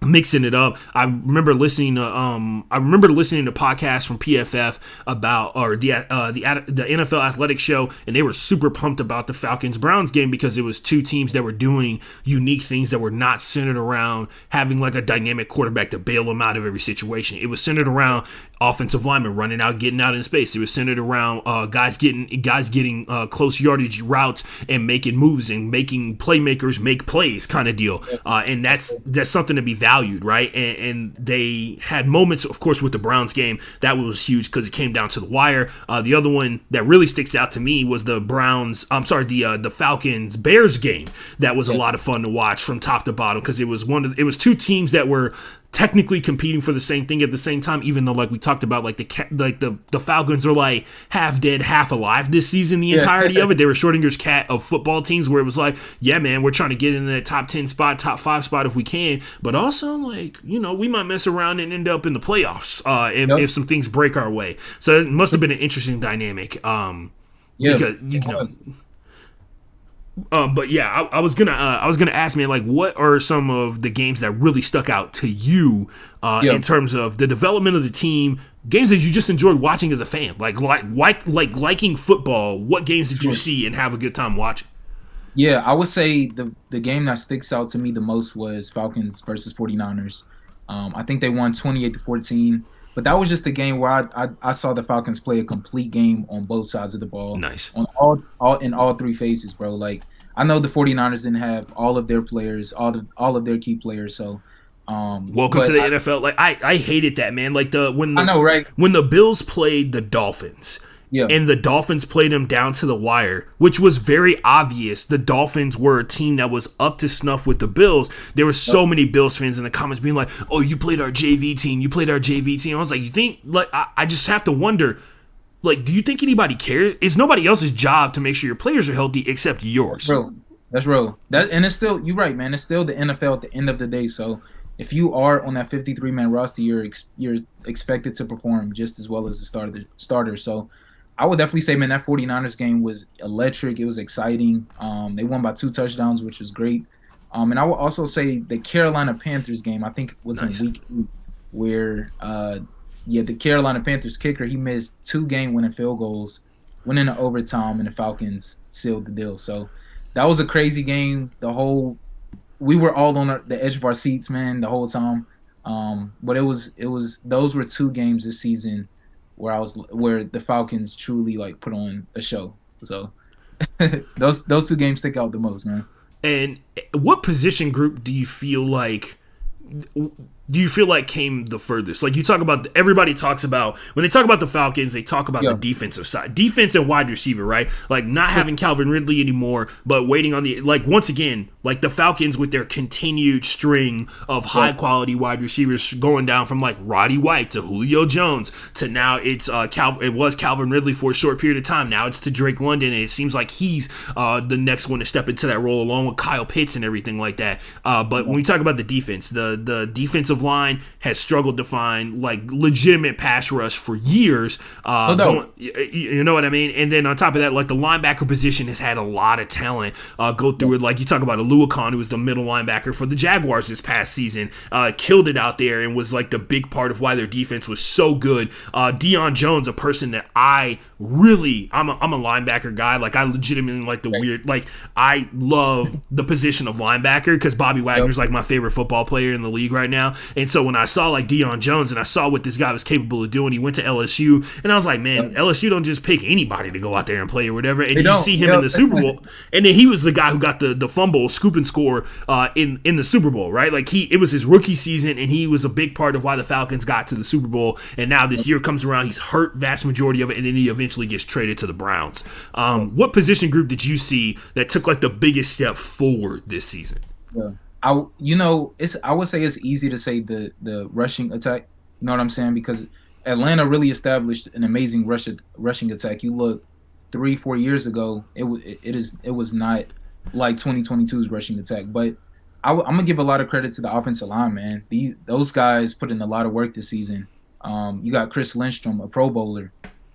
mixing it up. I remember listening to podcasts from PFF about the NFL Athletic Show, and they were super pumped about the Falcons Browns game because it was two teams that were doing unique things that were not centered around having like a dynamic quarterback to bail them out of every situation. It was centered around offensive linemen running out, getting out in space. It was centered around guys getting close yardage routes and making moves and making playmakers make plays kind of deal. And that's something to be valued, right? And they had moments, of course, with the Browns game that was huge because it came down to the wire. The other one that really sticks out to me was the Falcons Bears game. That was a lot of fun to watch from top to bottom because it was two teams that were technically competing for the same thing at the same time, even though like we talked about like the Falcons are like half dead, half alive this season, the entirety of it. They were Schrodinger's cat of football teams where it was like, yeah, man, we're trying to get in the top 10 spot, top 5 spot if we can, but also like, we might mess around and end up in the playoffs if some things break our way. So it must have been an interesting dynamic. Because but yeah, I was gonna ask, man, like, what are some of the games that really stuck out to you in terms of the development of the team, games that you just enjoyed watching as a fan, like liking football? What games did you see and have a good time watching? Yeah, I would say the game that sticks out to me the most was Falcons versus 49ers. I think they won 28-14. But that was just a game where I saw the Falcons play a complete game on both sides of the ball. Nice. On all three phases, bro. Like, I know the 49ers didn't have all of their players, all of their key players. So welcome to the NFL. Like I hated that, man. Like when the Bills played the Dolphins. Yeah. And the Dolphins played them down to the wire, which was very obvious. The Dolphins were a team that was up to snuff with the Bills. There were so many Bills fans in the comments being like, oh, you played our JV team. You played our JV team. I was like, you think, like, I just have to wonder, like, do you think anybody cares? It's nobody else's job to make sure your players are healthy except yours. That's real. And it's still, you're right, man. It's still the NFL at the end of the day. So if you are on that 53-man roster, you're expected to perform just as well as the starter. So I would definitely say, man, that 49ers game was electric. It was exciting. They won by 2 touchdowns, which was great. And I would also say the Carolina Panthers game, I think was in week 8. where the Carolina Panthers kicker, he missed 2 game-winning field goals, went into overtime, and the Falcons sealed the deal. So that was a crazy game. We were all on the edge of our seats, man, the whole time. But those were 2 games this season where the Falcons truly like put on a show. So those 2 games stick out the most, man. And what position group do you feel like came the furthest? Like, you talk about, everybody talks about, when they talk about the Falcons, they talk about the defensive side, defense and wide receiver, right? Like, not having Calvin Ridley anymore, but waiting on like, once again, like the Falcons with their continued string of high quality wide receivers going down from like Roddy White to Julio Jones to now it was Calvin Ridley for a short period of time. Now it's to Drake London, and it seems like he's the next one to step into that role along with Kyle Pitts and everything like that. But when we talk about the defense, the defensive line has struggled to find like legitimate pass rush for years. You know what I mean? And then on top of that, like the linebacker position has had a lot of talent go through it. Like you talk about Aluakon, who was the middle linebacker for the Jaguars this past season, killed it out there and was like the big part of why their defense was so good. Deion Jones, a person that I'm a linebacker guy. Like I legitimately like the weird, like I love the position of linebacker because Bobby Wagner's like my favorite football player in the league right now. And so when I saw like Deion Jones and I saw what this guy was capable of doing, he went to LSU, and I was like, man, LSU don't just pick anybody to go out there and play or whatever. And you see him in the Super Bowl, and then he was the guy who got the fumble, scoop and score in the Super Bowl, right? Like it was his rookie season, and he was a big part of why the Falcons got to the Super Bowl. And now this year comes around, he's hurt vast majority of it, and then he eventually gets traded to the Browns. What position group did you see that took like the biggest step forward this season? Yeah. I would say it's easy to say the rushing attack. You know what I'm saying? Because Atlanta really established an amazing rushing attack. You look 3-4 years ago, it was not like 2022's rushing attack. But I'm gonna give a lot of credit to the offensive line, man. Those guys put in a lot of work this season. You got Chris Lindstrom, a Pro Bowler,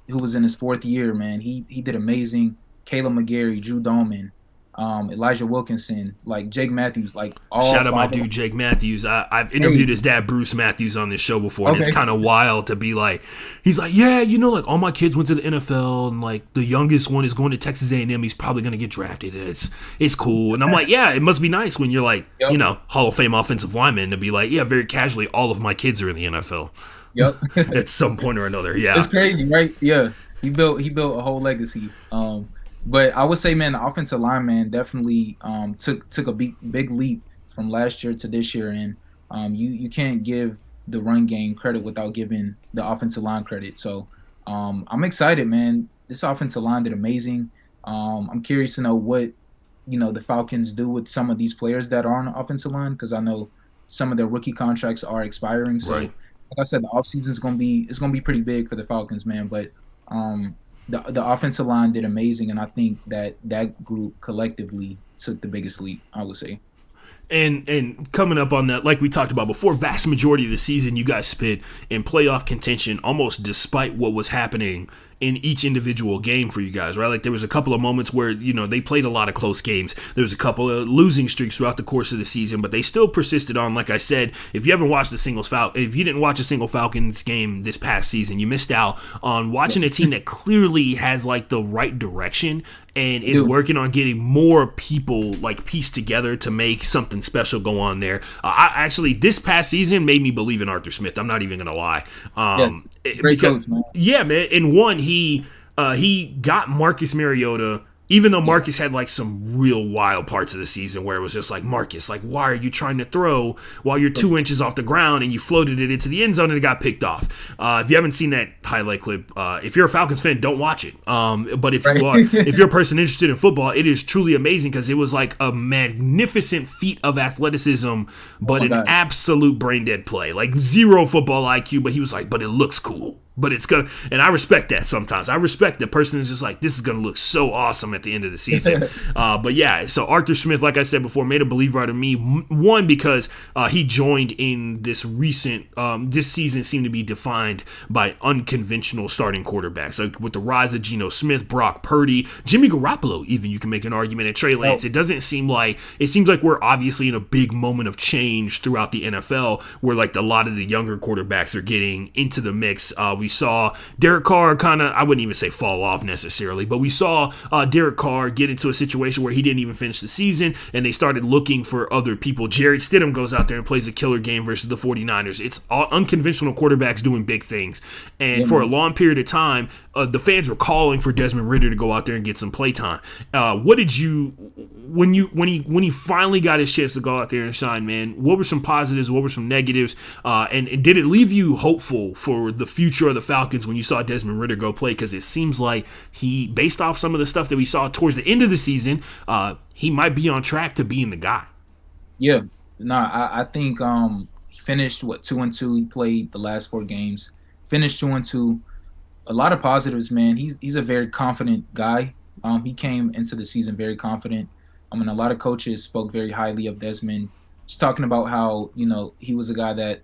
who was in his 4th year, man. He did amazing. Caleb McGarry, Drew Dolman, Elijah Wilkinson, like Jake Matthews, like all. Shout out my dude Jake Matthews. I've interviewed his dad Bruce Matthews on this show before, and it's kind of wild to be like, he's like, yeah, like all my kids went to the NFL, and like the youngest one is going to Texas A&M. He's probably gonna get drafted. It's cool, and I'm like, yeah, it must be nice when you're like, Hall of Fame offensive lineman to be like, yeah, very casually, all of my kids are in the NFL. Yep. At some point or another. Yeah, it's crazy, right? Yeah, he built a whole legacy. But I would say, man, the offensive line, man, definitely took a big leap from last year to this year, and you can't give the run game credit without giving the offensive line credit. So I'm excited, man. This offensive line did amazing. I'm curious to know what the Falcons do with some of these players that are on the offensive line, because I know some of their rookie contracts are expiring. So, like I said, the offseason is gonna be pretty big for the Falcons, man. But the offensive line did amazing, and I think that group collectively took the biggest leap, I would say. And coming up on that, like we talked about before, vast majority of the season you guys spent in playoff contention, almost despite what was happening in each individual game for you guys, right? Like there was a couple of moments where, they played a lot of close games. There was a couple of losing streaks throughout the course of the season, but they still persisted on. Like I said, if you didn't watch a single Falcons game this past season, you missed out on watching a team that clearly has like the right direction and is working on getting more people like pieced together to make something special go on there. This past season made me believe in Arthur Smith. I'm not even gonna lie. Great coach, man. Yeah, man. And one, he got Marcus Mariota, even though Marcus had like some real wild parts of the season where it was just like, Marcus, like, why are you trying to throw while you're 2 inches off the ground, and you floated it into the end zone and it got picked off. If you haven't seen that highlight clip, if you're a Falcons fan, don't watch it. But if you are, if you're a person interested in football, it is truly amazing because it was like a magnificent feat of athleticism, but an absolute brain dead play. Like zero football IQ, but he was like, but it looks cool. But it's gonna, and I respect that sometimes. I respect the person is just like, this is gonna look so awesome at the end of the season. But yeah, so Arthur Smith, like I said before, made a believer out of me. One, because he joined in this recent, this season seemed to be defined by unconventional starting quarterbacks. Like with the rise of Geno Smith, Brock Purdy, Jimmy Garoppolo, even you can make an argument, and Trey Lance. It seems like we're obviously in a big moment of change throughout the NFL, where like a lot of the younger quarterbacks are getting into the mix. We saw Derek Carr kind of, I wouldn't even say fall off necessarily, but we saw Derek Carr get into a situation where he didn't even finish the season, and they started looking for other people. Jarrett Stidham goes out there and plays a killer game versus the 49ers. It's all unconventional quarterbacks doing big things. And for a long period of time, the fans were calling for Desmond Ridder to go out there and get some play time. What did you, when he finally got his chance to go out there and shine, man, what were some positives? What were some negatives? And did it leave you hopeful for the future of the Falcons when you saw Desmond Ridder go play? Because it seems like he, based off some of the stuff that we saw towards the end of the season, he might be on track to being the guy. Yeah, no, I think he finished 2-2. He played the last 4 games, finished 2-2. A lot of positives, man. He's a very confident guy. He came into the season very confident. I mean, a lot of coaches spoke very highly of Desmond, just talking about how, he was a guy that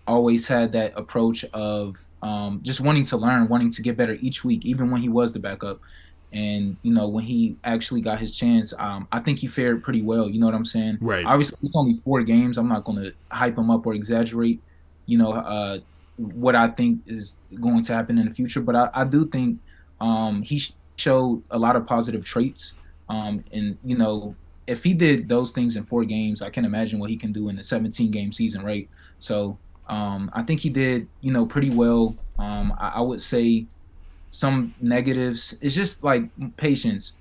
always had that approach of just wanting to learn, wanting to get better each week, even when he was the backup. And, when he actually got his chance, I think he fared pretty well. You know what I'm saying? Right. Obviously, it's only 4 games. I'm not going to hype him up or exaggerate, what I think is going to happen in the future. But I do think he showed a lot of positive traits. And, if he did those things in 4 games, I can imagine what he can do in a 17-game season, right? So I think he did, pretty well. I would say some negatives, it's just like patience,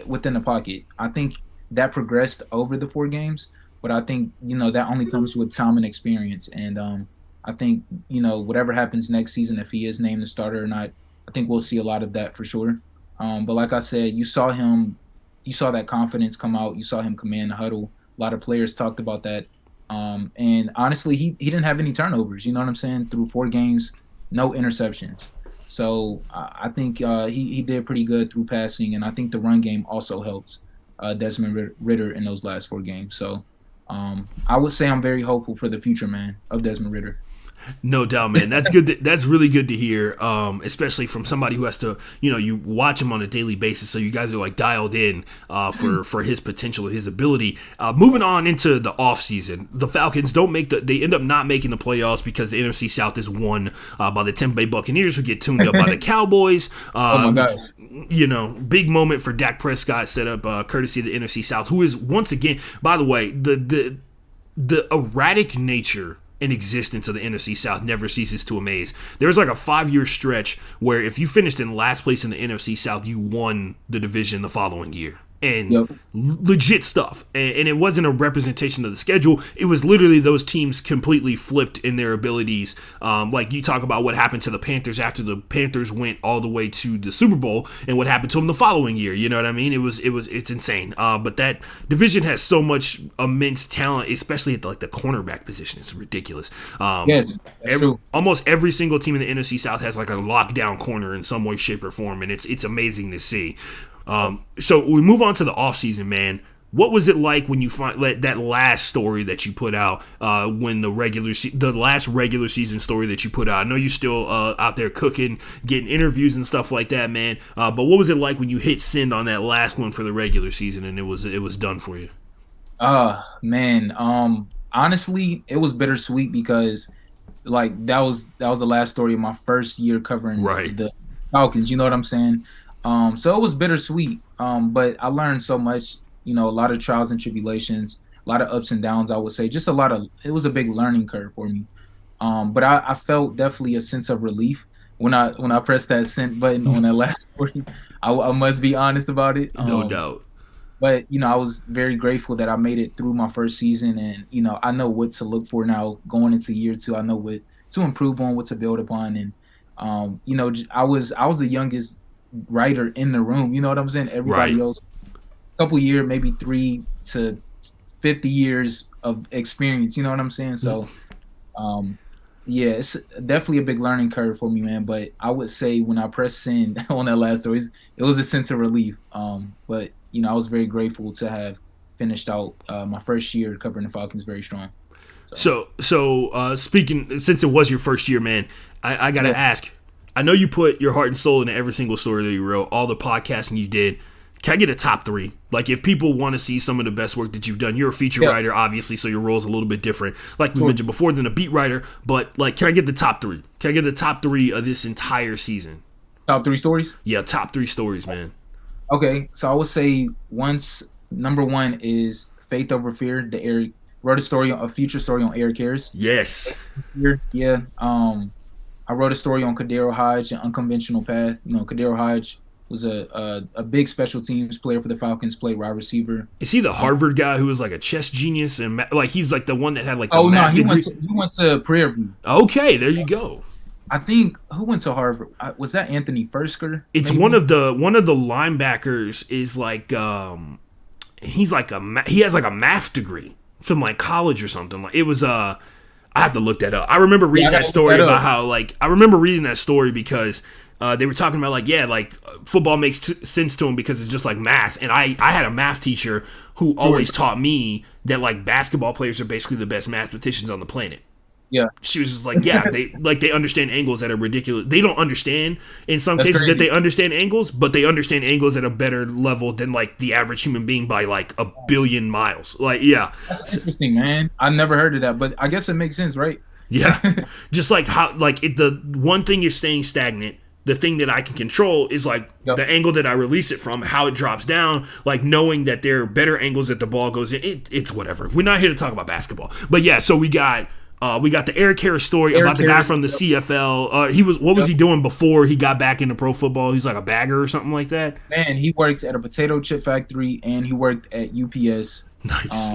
within the pocket. I think that progressed over the 4 games, but I think, that only comes with time and experience. And I think, whatever happens next season, if he is named the starter or not, I think we'll see a lot of that for sure. But like I said, you saw that confidence come out. You saw him command the huddle. A lot of players talked about that. And honestly, he didn't have any turnovers. You know what I'm saying? Through 4 games, no interceptions. So I think he did pretty good through passing, and I think the run game also helps Desmond Ridder in those last 4 games. So I would say I'm very hopeful for the future, man, of Desmond Ridder. No doubt, man. That's good. That's really good to hear, especially from somebody who has to, you watch him on a daily basis. So you guys are like dialed in for his potential and his ability. Moving on into the offseason, the Falcons they end up not making the playoffs because the NFC South is won by the Tampa Bay Buccaneers, who get tuned up by the Cowboys. Oh my gosh. Big moment for Dak Prescott, set up courtesy of the NFC South, who is once again, by the way, the erratic nature in existence of the NFC South never ceases to amaze. There was like a 5-year stretch where if you finished in last place in the NFC South, you won the division the following year. And legit stuff. And it wasn't a representation of the schedule. It was literally those teams completely flipped in their abilities. Like you talk about what happened to the Panthers after the Panthers went all the way to the Super Bowl, and what happened to them the following year. You know what I mean? It's insane. But that division has so much immense talent, especially at the cornerback position. It's ridiculous. Yes, true. Almost every single team in the NFC South has like a lockdown corner in some way, shape, or form, and it's amazing to see. So we move on to the offseason, man. What was it like when you find that last story that you put out, when the last regular season story that you put out? I know you're still out there cooking, getting interviews and stuff like that, man. But what was it like when you hit send on that last one for the regular season and it was done for you? Man. Honestly, it was bittersweet because like that was the last story of my first year covering the Falcons. You know what I'm saying? So it was bittersweet, but I learned so much, a lot of trials and tribulations, a lot of ups and downs, I would say. Just it was a big learning curve for me. But I felt definitely a sense of relief when I pressed that send button on that last story. I must be honest about it. No doubt. But, I was very grateful that I made it through my first season, and, I know what to look for now going into year 2. I know what to improve on, what to build upon. And, I was the youngest writer in the room, you know what I'm saying? Everybody else, a couple years, maybe 3 to 50 years of experience, you know what I'm saying? So Yeah, it's definitely a big learning curve for me, man. But I would say when I pressed send on that last story, it was a sense of relief. But I was very grateful to have finished out my first year covering the Falcons very strong. So So speaking, since it was your first year, man, I gotta yeah, ask. I know you put your heart and soul into every single story that you wrote, all the podcasting you did. Can I get a top three? Like, if people want to see some of the best work that you've done, you're a feature yeah, writer, obviously, so your role's a little bit different, like we sure. mentioned before, than a beat writer. But, like, can I get the top three? Can I get the top three of this entire season? Top three stories. Yeah, top three stories, man. Okay, so I would say once number one is Faith Over Fear. The Eric wrote a future story on Eric Harris. Yes. Yeah. I wrote a story on Kadero Hodge, an unconventional path. Kadero Hodge was a big special teams player for the Falcons, played wide receiver. Is he the Harvard guy who was like a chess genius and like he's like the one that had like the Oh no, math he degree? went to Prairie View. Okay, there you go. I think who went to Harvard? Was that Anthony Fursker? It's Maybe? one of the linebackers is like he's like he has like a math degree from like college or something. Like it was I have to look that up. I remember reading I that gotta story look that about up. how like I remember reading that story because they were talking about like football makes sense to him because it's just like math. And I had a math teacher who always taught me that like basketball players are basically the best mathematicians on the planet. Yeah, She was just like, yeah, they understand angles that are ridiculous. They don't understand in some that's cases crazy. that they understand angles, but they understand angles at a better level than like the average human being by like a billion miles. Like, yeah, That's interesting, man. I never heard of that, but I guess it makes sense, right? yeah. Just like how like the one thing is staying stagnant. The thing that I can control is like Yep. the angle that I release it from, how it drops down, like knowing that there are better angles that the ball goes in. It's whatever. We're not here to talk about basketball, but yeah. So we got the Eric Harris story about the guy Harris, from the yep. CFL. What was he doing before he got back into pro football? He's like a bagger or something like that. Man, he works at a potato chip factory and he worked at UPS. Nice.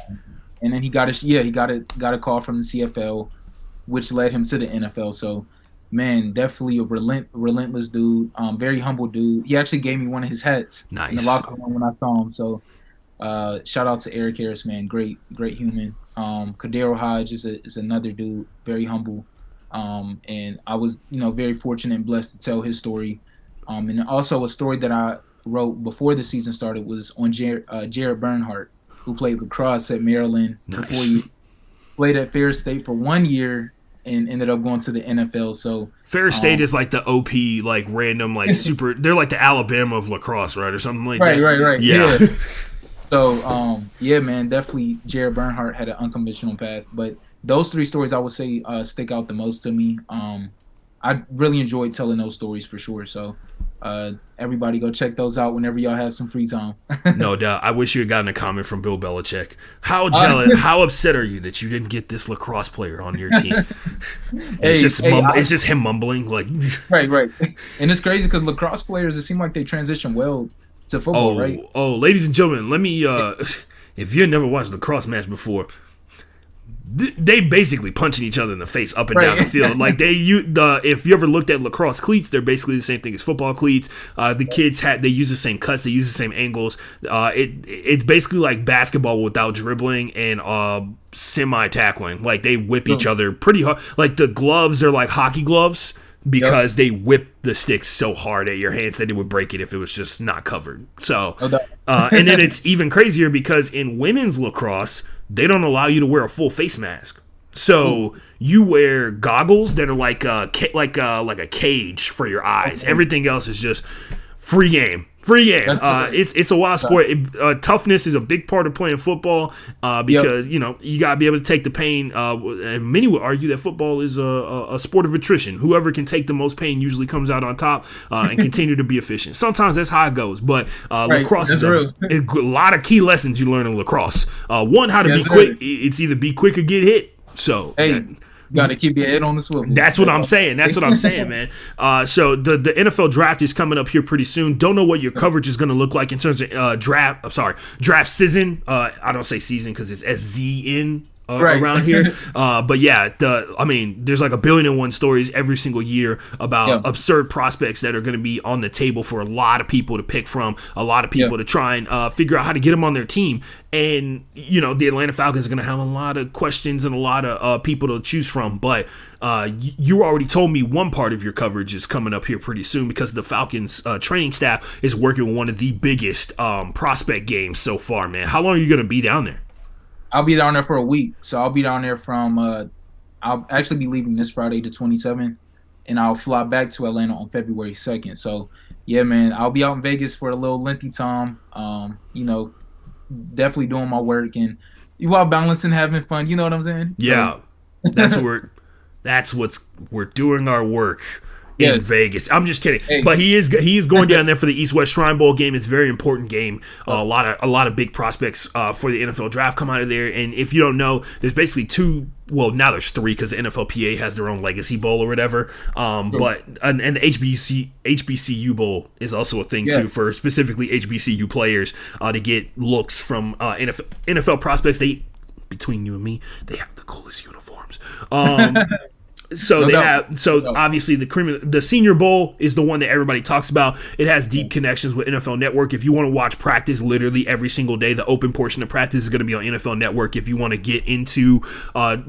And then he got a call from the CFL, which led him to the NFL. So, man, definitely a relentless dude. Very humble dude. He actually gave me one of his hats in the Nice. locker room when I saw him. So, shout out to Eric Harris, man. Great human. Kadero Hodge is another dude, very humble. And I was, very fortunate and blessed to tell his story. And also a story that I wrote before the season started was on Jared Bernhardt, who played lacrosse at Maryland before Nice. he played at Ferris State for 1 year and ended up going to the NFL. So Ferris State is like the OP, like random, like super. They're like the Alabama of lacrosse, right, or something like that. right. Yeah. So, yeah, man, definitely Jared Bernhardt had an unconventional path. But those three stories I would say stick out the most to me. I really enjoyed telling those stories for sure. So everybody go check those out whenever y'all have some free time. No doubt. I wish you had gotten a comment from Bill Belichick. How jealous, how upset are you that you didn't get this lacrosse player on your team? It's just him mumbling like. Right. And it's crazy because lacrosse players, it seemed like they transition well to football, right? Oh, ladies and gentlemen, let me. If you've never watched a lacrosse match before, they basically punching each other in the face up and down the field. Like if you ever looked at lacrosse cleats, they're basically the same thing as football cleats. The kids they use the same cuts, they use the same angles. It's basically like basketball without dribbling and semi tackling. Like they whip each other pretty hard. Like the gloves are like hockey gloves because they whip the sticks so hard at your hands that it would break it if it was just not covered. So, and then it's even crazier because in women's lacrosse, they don't allow you to wear a full face mask. So you wear goggles that are like a cage for your eyes. Okay. Everything else is just free game. It's a wild sport. Toughness is a big part of playing football because you gotta be able to take the pain. And many would argue that football is a sport of attrition. Whoever can take the most pain usually comes out on top and continue to be efficient. Sometimes that's how it goes, but lacrosse is a lot of key lessons you learn in lacrosse. One, how to be quick. It's either be quick or get hit. So. You got to keep your head on the swivel. That's what I'm saying, man. So the NFL draft is coming up here pretty soon. Don't know what your coverage is going to look like in terms of draft season. I don't say season because it's SZN. Right. around here. But yeah, I mean, there's like 1,000,000,001 stories every single year about Yeah. absurd prospects that are going to be on the table for a lot of people to pick from, a lot of Yeah. people to try and figure out how to get them on their team. And, you know, the Atlanta Falcons are going to have a lot of questions and a lot of people to choose from. But you already told me one part of your coverage is coming up here pretty soon because the Falcons training staff is working on one of the biggest prospect games so far, man. How long are you going to be down there? I'll be down there for a week. So I'll be down there from I'll actually be leaving this Friday the 27th, and I'll fly back to Atlanta on February 2nd. So yeah, man, I'll be out in Vegas for a little lengthy time. You know, definitely doing my work and while balancing having fun. You know what I'm saying? Yeah, so, that's we're doing our work in Yes. Vegas. I'm just kidding, Hey. but he is going down there for the East West Shrine Bowl game. It's a very important game. A lot of big prospects for the NFL draft come out of there. And if you don't know, there's basically two. Well, now there's three because the NFLPA has their own Legacy Bowl or whatever. But and the HBCU Bowl is also a thing too for specifically HBCU players to get looks from NFL prospects. They, between you and me, they have the coolest uniforms. So obviously the Senior Bowl is the one that everybody talks about. It has deep connections with NFL Network. If you want to watch practice literally every single day, the open portion of practice is going to be on NFL Network. If you want to get into I'm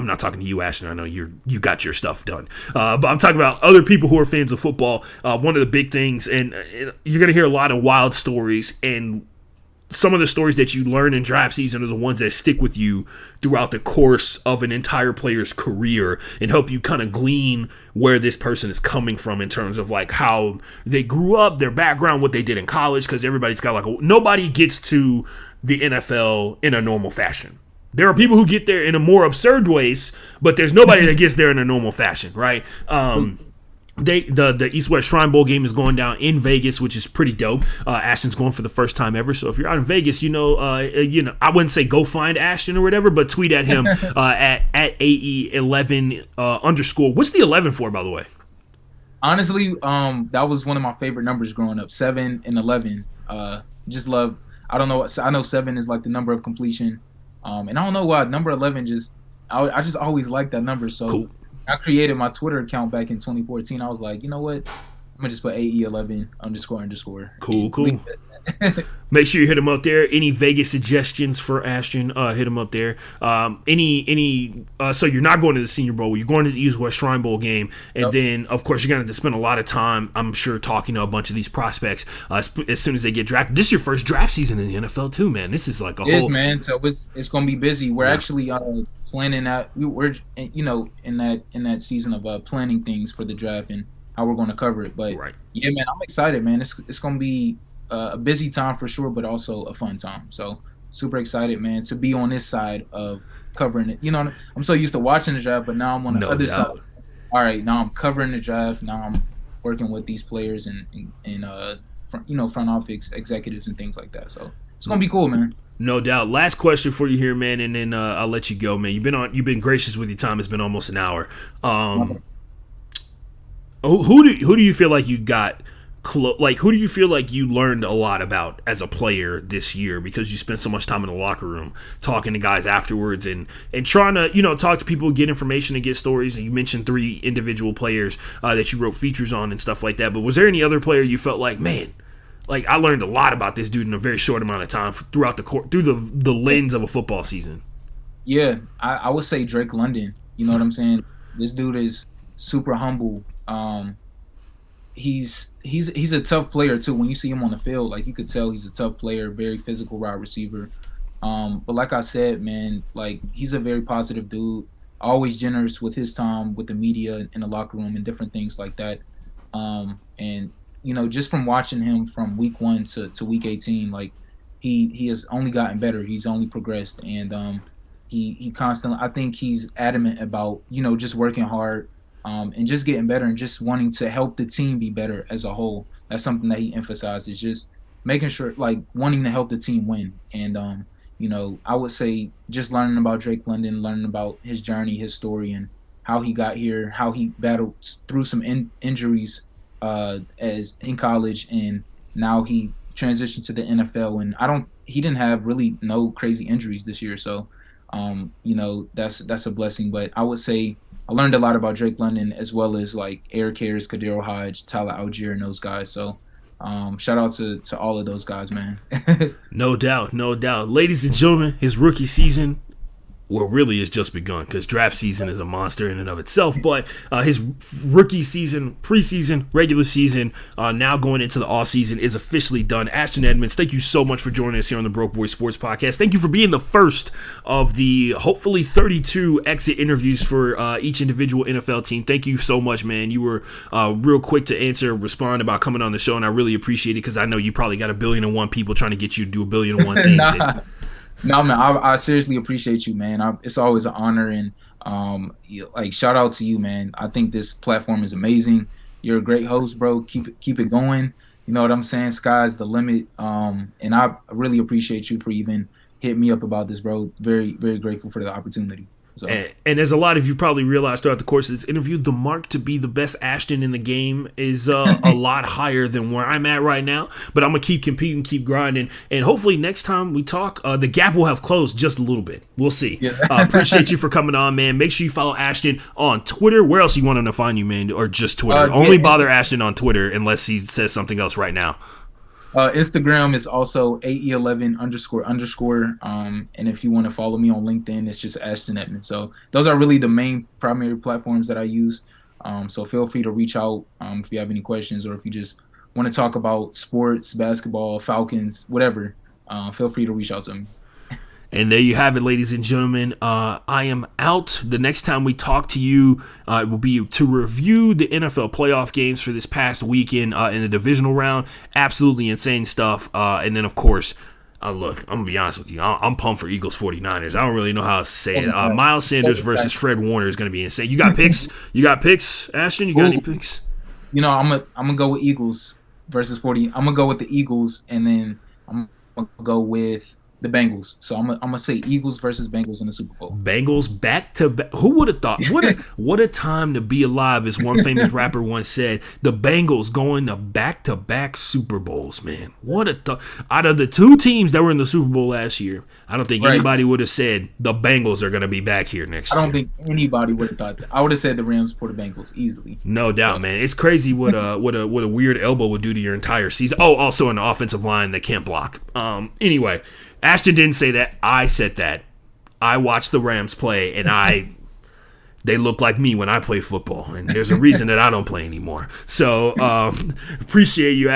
not talking to you, Ashton. I know you got your stuff done, but I'm talking about other people who are fans of football. One of the big things, and you're going to hear a lot of wild stories, and some of the stories that you learn in draft season are the ones that stick with you throughout the course of an entire player's career and help you kind of glean where this person is coming from in terms of like how they grew up, their background, what they did in college, because everybody's got nobody gets to the NFL in a normal fashion. There are people who get there in a more absurd ways, but there's nobody that gets there in a normal fashion, right? The East West Shrine Bowl game is going down in Vegas, which is pretty dope. Ashton's going for the first time ever, so if you're out in Vegas, I wouldn't say go find Ashton or whatever, but tweet at him at AE11 _. What's the 11 for, by the way? Honestly, that was one of my favorite numbers growing up. 7 and 11. Just love. I don't know. I know 7 is like the number of completion, and I don't know why number 11 I just always liked that number. So. Cool. I created my Twitter account back in 2014. I was like, you know what? I'm gonna just put AE11 __. Cool. Make sure you hit him up there. Any Vegas suggestions for Ashton? Hit him up there. So you're not going to the Senior Bowl. You're going to the East West Shrine Bowl game, and then of course you're going to have to spend a lot of time, I'm sure, talking to a bunch of these prospects as soon as they get drafted. This is your first draft season in the NFL too, man. This is like a whole man. So it's gonna be busy. We're actually planning that. We're in that season of planning things for the draft and how we're going to cover it. But yeah, man, I'm excited, man. It's gonna be a busy time for sure, but also a fun time. So super excited, man, to be on this side of covering it. You know, I'm so used to watching the draft, but now I'm on the other side. All right, now I'm covering the draft. Now I'm working with these players and front office executives and things like that. So it's gonna be cool, man. No doubt. Last question for you here, man, and then I'll let you go, man. You've been gracious with your time. It's been almost an hour. Who do you feel like you got? Who do you feel like you learned a lot about as a player this year because you spent so much time in the locker room talking to guys afterwards and trying to talk to people, get information and get stories? And you mentioned 3 individual players that you wrote features on and stuff like that. But was there any other player you felt like, man, like I learned a lot about this dude in a very short amount of time through the lens of a football season? Yeah, I would say Drake London. You know what I'm saying? This dude is super humble. He's a tough player too. When you see him on the field, like you could tell he's a tough player, very physical wide receiver. But like I said, man, like he's a very positive dude, always generous with his time with the media in the locker room and different things like that. And just from watching him from week 1 to week 18, like he has only gotten better. He's only progressed, and he constantly, I think he's adamant about just working hard. And just getting better and just wanting to help the team be better as a whole. That's something that he emphasizes, just making sure, like, wanting to help the team win. And, I would say just learning about Drake London, learning about his journey, his story, and how he got here, how he battled through some injuries as in college, and now he transitioned to the NFL. And he didn't have really no crazy injuries this year. So That's a blessing. But I would say I learned a lot about Drake London as well as like Eric Harris, Kadero Hodge, Tyler Algier, and those guys. So shout out to all of those guys, man. No doubt, no doubt. Ladies and gentlemen, his rookie season, well, really has just begun because draft season is a monster in and of itself. But his rookie season, preseason, regular season, now going into the offseason is officially done. Ashton Edmunds, thank you so much for joining us here on the Broke Boy Sports Podcast. Thank you for being the first of the hopefully 32 exit interviews for each individual NFL team. Thank you so much, man. You were real quick to respond about coming on the show, and I really appreciate it because I know you probably got 1,000,000,001 people trying to get you to do 1,000,000,001 things. Nah. No, man, I seriously appreciate you, man. It's always an honor, and shout out to you, man. I think this platform is amazing. You're a great host, bro. Keep it going. You know what I'm saying? Sky's the limit. And I really appreciate you for even hitting me up about this, bro. Very, very grateful for the opportunity. So. And as a lot of you probably realized throughout the course of this interview, the mark to be the best Ashton in the game is a lot higher than where I'm at right now. But I'm going to keep competing, keep grinding. And hopefully next time we talk, the gap will have closed just a little bit. We'll see. Yeah. Appreciate you for coming on, man. Make sure you follow Ashton on Twitter. Where else you want him to find you, man? Or just Twitter? Only bother Ashton on Twitter unless he says something else right now. Instagram is also AE11__. And if you want to follow me on LinkedIn, it's just Ashton Edmunds. So those are really the main primary platforms that I use. So feel free to reach out if you have any questions or if you just want to talk about sports, basketball, Falcons, whatever. Feel free to reach out to me. And there you have it, ladies and gentlemen. I am out. The next time we talk to you, it will be to review the NFL playoff games for this past weekend in the divisional round. Absolutely insane stuff. And then, of course, look, I'm going to be honest with you. I'm pumped for Eagles 49ers. I don't really know how else to say it. Miles Sanders versus Fred Warner is going to be insane. You got picks? You got picks, Ashton? You got any picks? You know, I'm gonna go with Eagles versus 40. I'm going to go with the Eagles, and then I'm going to go with the Bengals. So I'm gonna say Eagles versus Bengals in the Super Bowl. Bengals back to back. Who would have thought? What a time to be alive, as one famous rapper once said. The Bengals going to back Super Bowls, man. What a thought. Out of the two teams that were in the Super Bowl last year, I don't think anybody would have said the Bengals are going to be back here next year. I don't think anybody would have thought that. I would have said the Rams for the Bengals easily. No doubt, man. It's crazy what a weird elbow would do to your entire season. Oh, also an offensive line that can't block. Anyway, Ashton didn't say that. I said that. I watched the Rams play, and they look like me when I play football. And there's a reason that I don't play anymore. So appreciate you,